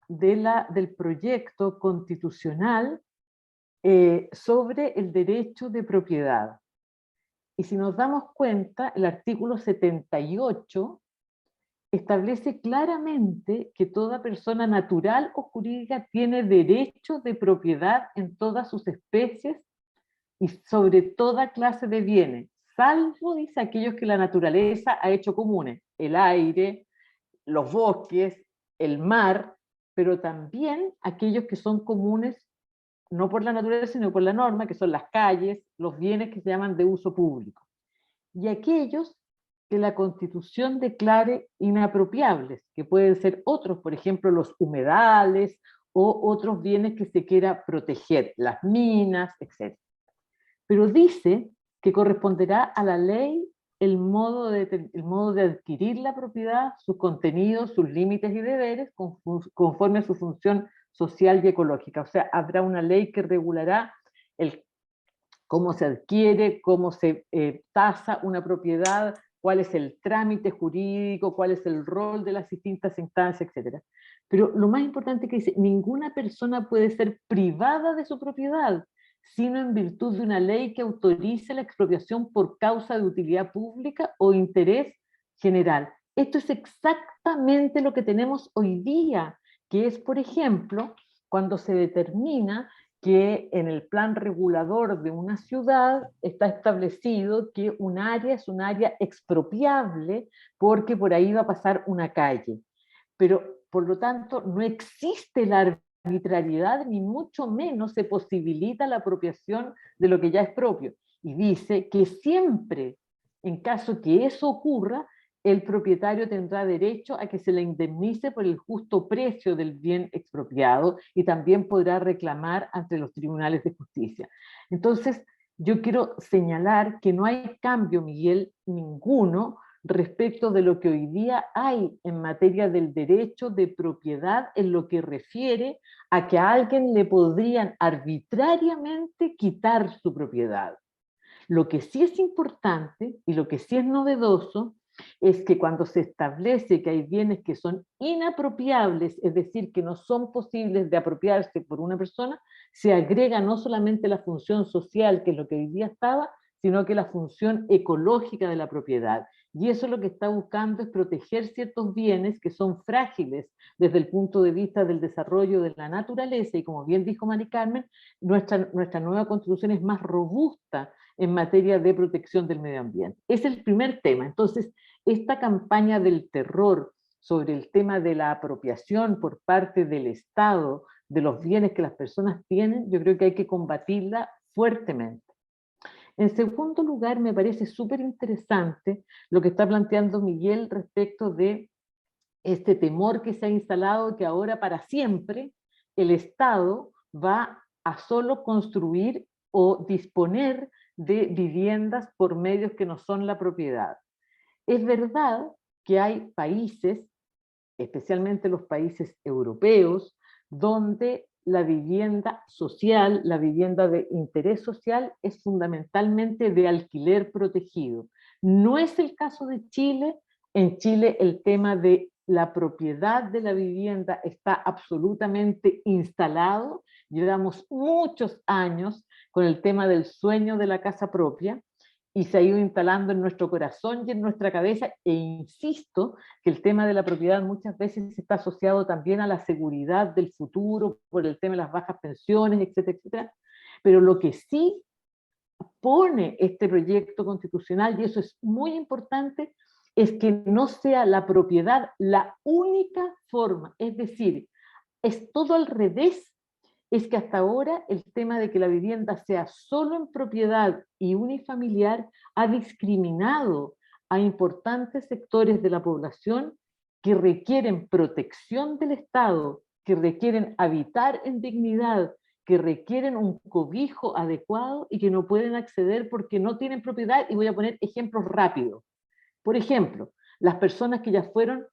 del proyecto constitucional sobre el derecho de propiedad. Y si nos damos cuenta, el artículo 78 establece claramente que toda persona natural o jurídica tiene derecho de propiedad en todas sus especies y sobre toda clase de bienes, salvo, dice, aquellos que la naturaleza ha hecho comunes: el aire, los bosques, el mar, pero también aquellos que son comunes no por la naturaleza, sino por la norma, que son las calles, los bienes que se llaman de uso público, y aquellos que la Constitución declare inapropiables, que pueden ser otros, por ejemplo, los humedales o otros bienes que se quiera proteger, las minas, etc. Pero dice que corresponderá a la ley el modo de adquirir la propiedad, sus contenidos, sus límites y deberes, conforme a su función social y ecológica. O sea, habrá una ley que regulará cómo se adquiere, cómo se tasa una propiedad, cuál es el trámite jurídico, cuál es el rol de las distintas instancias, etc. Pero lo más importante que dice, ninguna persona puede ser privada de su propiedad, sino en virtud de una ley que autorice la expropiación por causa de utilidad pública o interés general. Esto es exactamente lo que tenemos hoy día, que es, por ejemplo, cuando se determina que en el plan regulador de una ciudad está establecido que un área es un área expropiable porque por ahí va a pasar una calle. Pero, por lo tanto, no existe la arbitrariedad, ni mucho menos se posibilita la apropiación de lo que ya es propio. Y dice que siempre, en caso que eso ocurra, el propietario tendrá derecho a que se le indemnice por el justo precio del bien expropiado y también podrá reclamar ante los tribunales de justicia. Entonces, yo quiero señalar que no hay cambio, Miguel, ninguno, respecto de lo que hoy día hay en materia del derecho de propiedad en lo que refiere a que a alguien le podrían arbitrariamente quitar su propiedad. Lo que sí es importante y lo que sí es novedoso es que cuando se establece que hay bienes que son inapropiables, es decir, que no son posibles de apropiarse por una persona, se agrega no solamente la función social, que es lo que hoy día estaba, sino que la función ecológica de la propiedad. Y eso lo que está buscando es proteger ciertos bienes que son frágiles desde el punto de vista del desarrollo de la naturaleza, y como bien dijo Mari Carmen, nuestra nueva constitución es más robusta en materia de protección del medio ambiente. Es el primer tema. Entonces, esta campaña del terror sobre el tema de la apropiación por parte del Estado de los bienes que las personas tienen, yo creo que hay que combatirla fuertemente. En segundo lugar, me parece súper interesante lo que está planteando Miguel respecto de este temor que se ha instalado, que ahora para siempre el Estado va a solo construir o disponer de viviendas por medios que no son la propiedad. Es verdad que hay países, especialmente los países europeos, donde la vivienda social, la vivienda de interés social, es fundamentalmente de alquiler protegido. No es el caso de Chile. En Chile el tema de la propiedad de la vivienda está absolutamente instalado. Llevamos muchos años con el tema del sueño de la casa propia, y se ha ido instalando en nuestro corazón y en nuestra cabeza, e insisto que el tema de la propiedad muchas veces está asociado también a la seguridad del futuro, por el tema de las bajas pensiones, etcétera, etcétera. Pero lo que sí pone este proyecto constitucional, y eso es muy importante, es que no sea la propiedad la única forma, es decir, es todo al revés. Es que hasta ahora el tema de que la vivienda sea solo en propiedad y unifamiliar ha discriminado a importantes sectores de la población que requieren protección del Estado, que requieren habitar en dignidad, que requieren un cobijo adecuado y que no pueden acceder porque no tienen propiedad. Y voy a poner ejemplos rápidos. Por ejemplo, las personas que ya fueron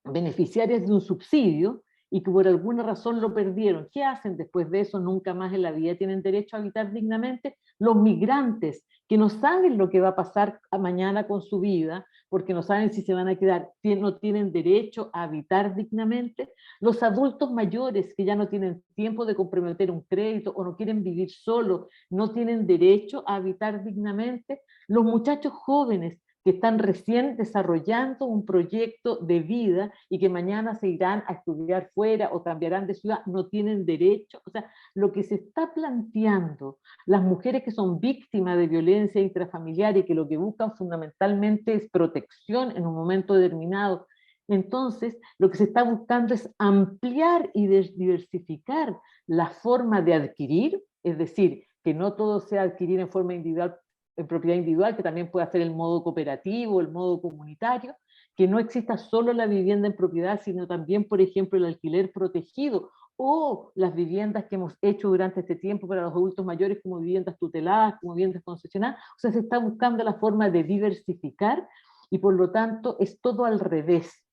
beneficiarias de un subsidio y que por alguna razón lo perdieron. ¿Qué hacen después de eso? Nunca más en la vida tienen derecho a habitar dignamente. Los migrantes, que no saben lo que va a pasar mañana con su vida, porque no saben si se van a quedar, no tienen derecho a habitar dignamente. Los adultos mayores, que ya no tienen tiempo de comprometer un crédito o no quieren vivir solos, no tienen derecho a habitar dignamente. Los muchachos jóvenes, que están recién desarrollando un proyecto de vida y que mañana se irán a estudiar fuera o cambiarán de ciudad, no tienen derecho. O sea, lo que se está planteando, las mujeres que son víctimas de violencia intrafamiliar y que lo que buscan fundamentalmente es protección en un momento determinado, entonces lo que se está buscando es ampliar y diversificar la forma de adquirir, es decir, que no todo sea adquirir en forma individual, en propiedad individual, que también puede hacer el modo cooperativo, el modo comunitario, que no exista solo la vivienda en propiedad, sino también, por ejemplo, el alquiler protegido o las viviendas que hemos hecho durante este tiempo para los adultos mayores como viviendas tuteladas, como viviendas concesionadas. O sea, se está buscando la forma de diversificar y por lo tanto es todo al revés.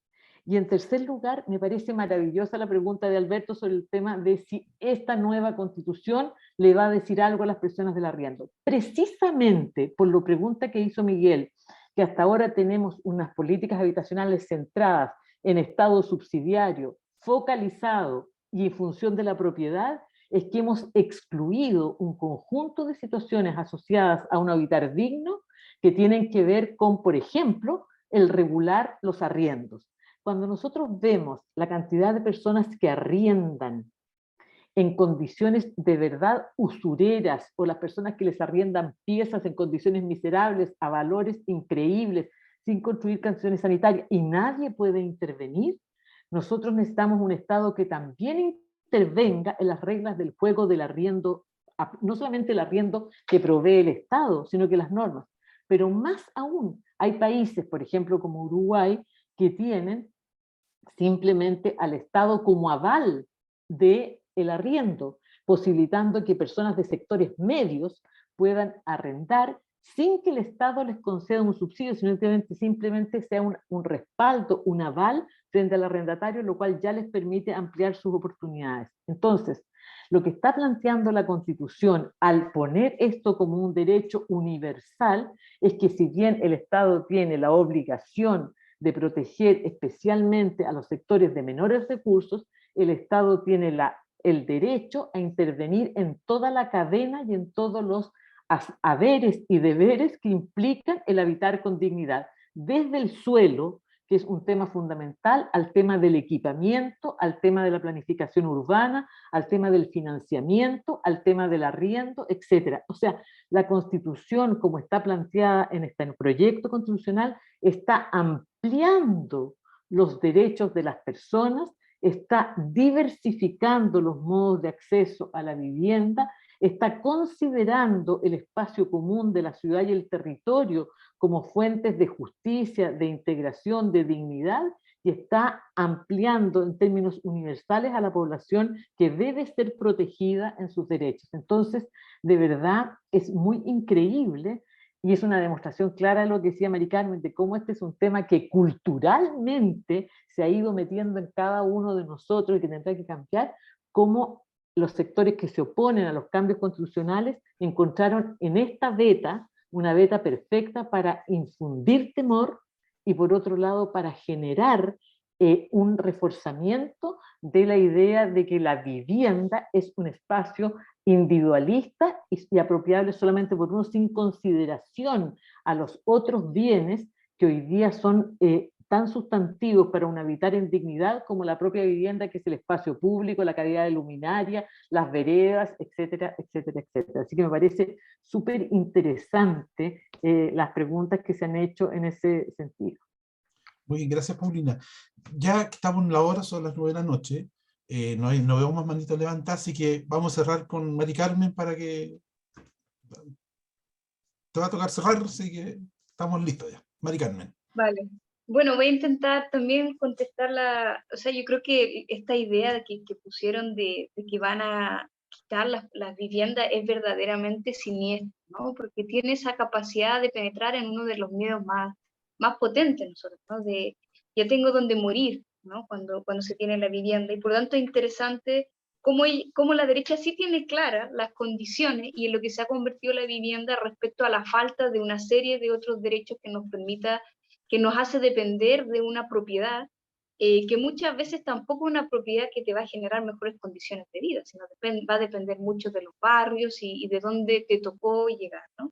Y en tercer lugar, me parece maravillosa la pregunta de Alberto sobre el tema de si esta nueva constitución le va a decir algo a las personas del arriendo. Precisamente por la pregunta que hizo Miguel, que hasta ahora tenemos unas políticas habitacionales centradas en estado subsidiario, focalizado y en función de la propiedad, es que hemos excluido un conjunto de situaciones asociadas a un habitar digno que tienen que ver con, por ejemplo, el regular los arriendos. Cuando nosotros vemos la cantidad de personas que arriendan en condiciones de verdad usureras, o las personas que les arriendan piezas en condiciones miserables, a valores increíbles, sin construir canciones sanitarias, y nadie puede intervenir, nosotros necesitamos un Estado que también intervenga en las reglas del juego del arriendo, no solamente el arriendo que provee el Estado, sino que las normas. Pero más aún, hay países, por ejemplo, como Uruguay, que tienen simplemente al Estado como aval del arriendo, posibilitando que personas de sectores medios puedan arrendar sin que el Estado les conceda un subsidio, sino que simplemente sea un respaldo, un aval frente al arrendatario, lo cual ya les permite ampliar sus oportunidades. Entonces, lo que está planteando la Constitución al poner esto como un derecho universal es que si bien el Estado tiene la obligación de proteger especialmente a los sectores de menores recursos, el Estado tiene el derecho a intervenir en toda la cadena y en todos los haberes y deberes que implican el habitar con dignidad. desde el suelo, que es un tema fundamental, al tema del equipamiento, al tema de la planificación urbana, al tema del financiamiento, al tema del arriendo, etc. O sea, la Constitución, como está planteada en este proyecto constitucional, está ampliando los derechos de las personas, está diversificando los modos de acceso a la vivienda, está considerando el espacio común de la ciudad y el territorio como fuentes de justicia, de integración, de dignidad, y está ampliando en términos universales a la población que debe ser protegida en sus derechos. Entonces, de verdad, es muy increíble y es una demostración clara de lo que decía Mari Carmen, de cómo este es un tema que culturalmente se ha ido metiendo en cada uno de nosotros y que tendrá que cambiar, cómo los sectores que se oponen a los cambios constitucionales encontraron en esta veta una veta perfecta para infundir temor y por otro lado para generar un reforzamiento de la idea de que la vivienda es un espacio individualista y apropiable solamente por uno, sin consideración a los otros bienes que hoy día son tan sustantivos para un habitar en dignidad como la propia vivienda, que es el espacio público, la calidad de luminaria, las veredas, etcétera, etcétera, etcétera. Así que me parece súper interesante las preguntas que se han hecho en ese sentido. Muy bien, gracias, Paulina. Ya que estamos en la hora, son las 9 de la noche, no veo más manitos levantadas, así que vamos a cerrar con Mari Carmen para que... Te va a tocar cerrar, así que estamos listos ya. Mari Carmen. Vale. Bueno, voy a intentar también contestar o sea, yo creo que esta idea que pusieron de que van a quitar las viviendas es verdaderamente siniestra, ¿no? Porque tiene esa capacidad de penetrar en uno de los miedos más potentes de nosotros, ¿no? De ya tengo donde morir, ¿no? Cuando se tiene la vivienda. Y por lo tanto es interesante cómo la derecha sí tiene claras las condiciones y en lo que se ha convertido la vivienda respecto a la falta de una serie de otros derechos que nos hace depender de una propiedad, que muchas veces tampoco es una propiedad que te va a generar mejores condiciones de vida, sino va a depender mucho de los barrios y de dónde te tocó llegar, ¿no?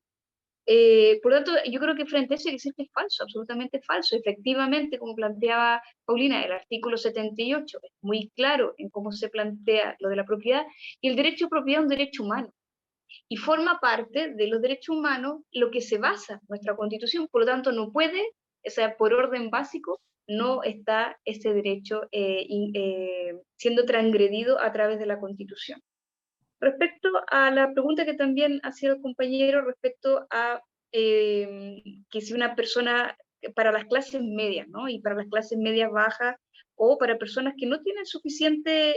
Por lo tanto, yo creo que frente a eso hay que decir que es falso, absolutamente falso. Efectivamente, como planteaba Paulina, el artículo 78 es muy claro en cómo se plantea lo de la propiedad, y el derecho a propiedad es un derecho humano, y forma parte de los derechos humanos lo que se basa nuestra Constitución. Por lo tanto, no puede, o sea, por orden básico, no está ese derecho siendo transgredido a través de la Constitución. Respecto a la pregunta que también hacía el compañero respecto a que si una persona para las clases medias, ¿no? Y para las clases medias bajas o para personas que no tienen suficiente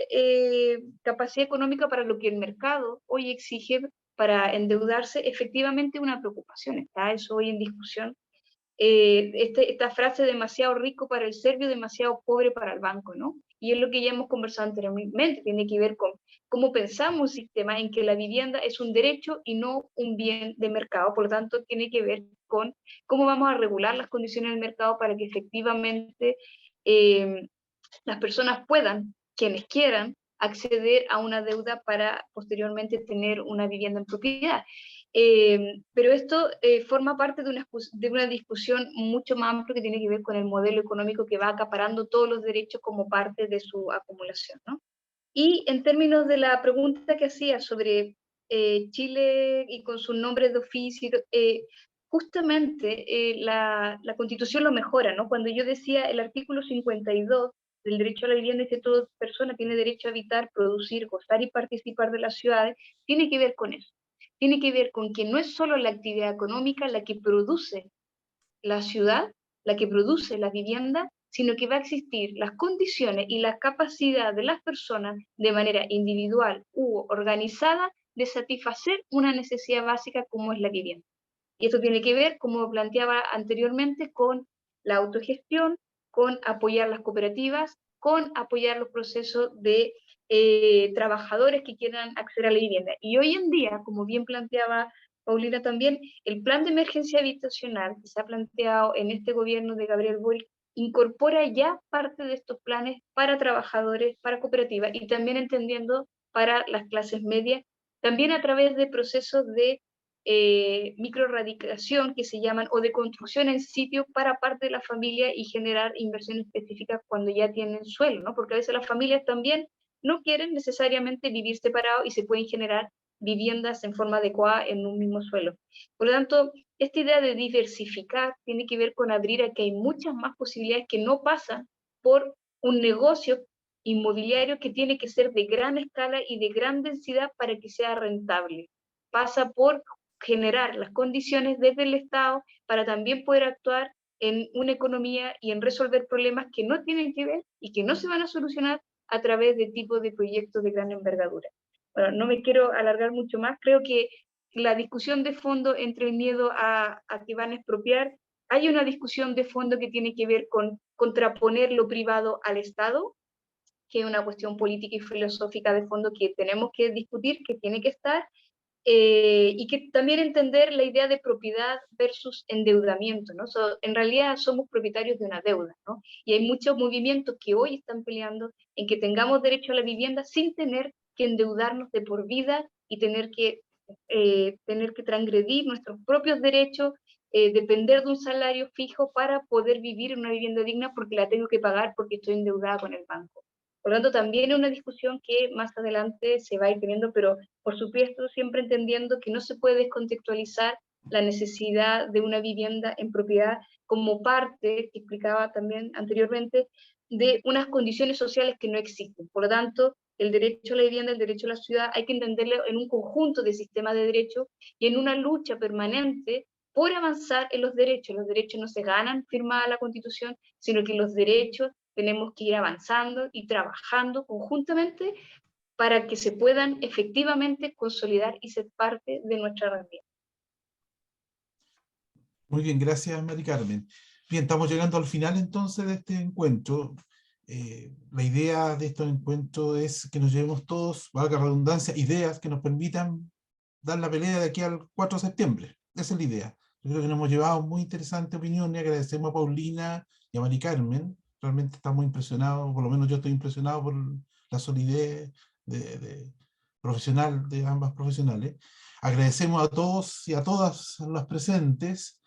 capacidad económica para lo que el mercado hoy exige para endeudarse, efectivamente una preocupación, está eso hoy en discusión. Esta frase, demasiado rico para el serbio, demasiado pobre para el banco, ¿no? Y es lo que ya hemos conversado anteriormente, tiene que ver con cómo pensamos un sistema en que la vivienda es un derecho y no un bien de mercado, por lo tanto tiene que ver con cómo vamos a regular las condiciones del mercado para que efectivamente las personas puedan, quienes quieran, acceder a una deuda para posteriormente tener una vivienda en propiedad. Pero esto forma parte de una discusión mucho más amplia que tiene que ver con el modelo económico que va acaparando todos los derechos como parte de su acumulación, ¿no? Y en términos de la pregunta que hacía sobre Chile y con sus nombres de oficio, justamente la Constitución lo mejora, ¿no? Cuando yo decía el artículo 52 del derecho a la vivienda, es que toda persona tiene derecho a habitar, producir, gozar y participar de las ciudades, tiene que ver con eso. Tiene que ver con que no es solo la actividad económica la que produce la ciudad, la que produce la vivienda, sino que va a existir las condiciones y la capacidad de las personas de manera individual u organizada de satisfacer una necesidad básica como es la vivienda. Y esto tiene que ver, como planteaba anteriormente, con la autogestión, con apoyar las cooperativas, con apoyar los procesos de trabajadores que quieran acceder a la vivienda. Y hoy en día, como bien planteaba Paulina también, el plan de emergencia habitacional que se ha planteado en este gobierno de Gabriel Boric incorpora ya parte de estos planes para trabajadores, para cooperativas y también entendiendo para las clases medias, también a través de procesos de microradicación que se llaman, o de construcción en sitio para parte de la familia y generar inversiones específicas cuando ya tienen suelo, ¿no? Porque a veces las familias también no quieren necesariamente vivir separados y se pueden generar viviendas en forma adecuada en un mismo suelo. Por lo tanto, esta idea de diversificar tiene que ver con abrir a que hay muchas más posibilidades que no pasan por un negocio inmobiliario que tiene que ser de gran escala y de gran densidad para que sea rentable. Pasa por generar las condiciones desde el Estado para también poder actuar en una economía y en resolver problemas que no tienen que ver y que no se van a solucionar a través de tipos de proyectos de gran envergadura. Bueno, no me quiero alargar mucho más, creo que la discusión de fondo entre el miedo a que van a expropiar, hay una discusión de fondo que tiene que ver con contraponer lo privado al Estado, que es una cuestión política y filosófica de fondo que tenemos que discutir, que tiene que estar, y que también entender la idea de propiedad versus endeudamiento, ¿no? En realidad somos propietarios de una deuda, ¿no? Y hay muchos movimientos que hoy están peleando en que tengamos derecho a la vivienda sin tener que endeudarnos de por vida y tener que transgredir nuestros propios derechos, depender de un salario fijo para poder vivir en una vivienda digna porque la tengo que pagar porque estoy endeudada con el banco. Por lo tanto, también es una discusión que más adelante se va a ir teniendo, pero por supuesto siempre entendiendo que no se puede descontextualizar la necesidad de una vivienda en propiedad como parte, que explicaba también anteriormente, de unas condiciones sociales que no existen. Por lo tanto, el derecho a la vivienda, el derecho a la ciudad, hay que entenderlo en un conjunto de sistemas de derechos y en una lucha permanente por avanzar en los derechos. Los derechos no se ganan firmada la Constitución, sino que los derechos tenemos que ir avanzando y trabajando conjuntamente para que se puedan efectivamente consolidar y ser parte de nuestra realidad. Muy bien, gracias, Mari Carmen. Bien, estamos llegando al final entonces de este encuentro. La idea de estos encuentros es que nos llevemos todos, valga la redundancia, ideas que nos permitan dar la pelea de aquí al 4 de septiembre. Esa es la idea. Yo creo que nos hemos llevado muy interesante opinión y agradecemos a Paulina y a Mari Carmen. Realmente estamos impresionados, por lo menos yo estoy impresionado por la solidez profesional de ambas profesionales. Agradecemos a todos y a todas las presentes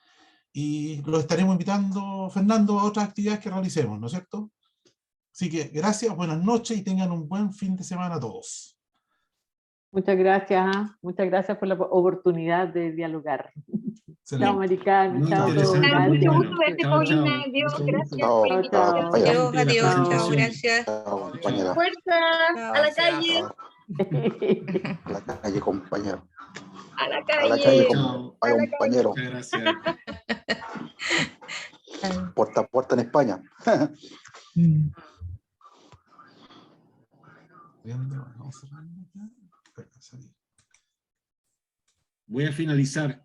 y los estaremos invitando, Fernando, a otras actividades que realicemos, ¿no es cierto? Así que gracias, buenas noches y tengan un buen fin de semana a todos. Muchas gracias por la oportunidad de dialogar. Excelente. Chao, Mari Carmen, Muy chao a todos. interesante. Mucho Gracias. gusto verte, Chao, Paulina. chao. Dios, Mucho gracias gusto. por la Chao, invitación. chao. Adiós, adiós, chao, Presentación. gracias. Chao, compañera. Fuerza, a la calle, A la calle, compañero. a la A la calle. calle, Chao. compañero. Muchas gracias. Puerta a puerta en España. Voy a finalizar.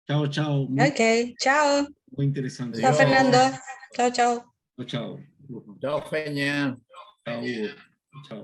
Chao, chao. Ok, chao. Muy interesante. Chao, Fernando. Chao, chao. Chao. Chao, Feña. Chao, Hugo. Chao.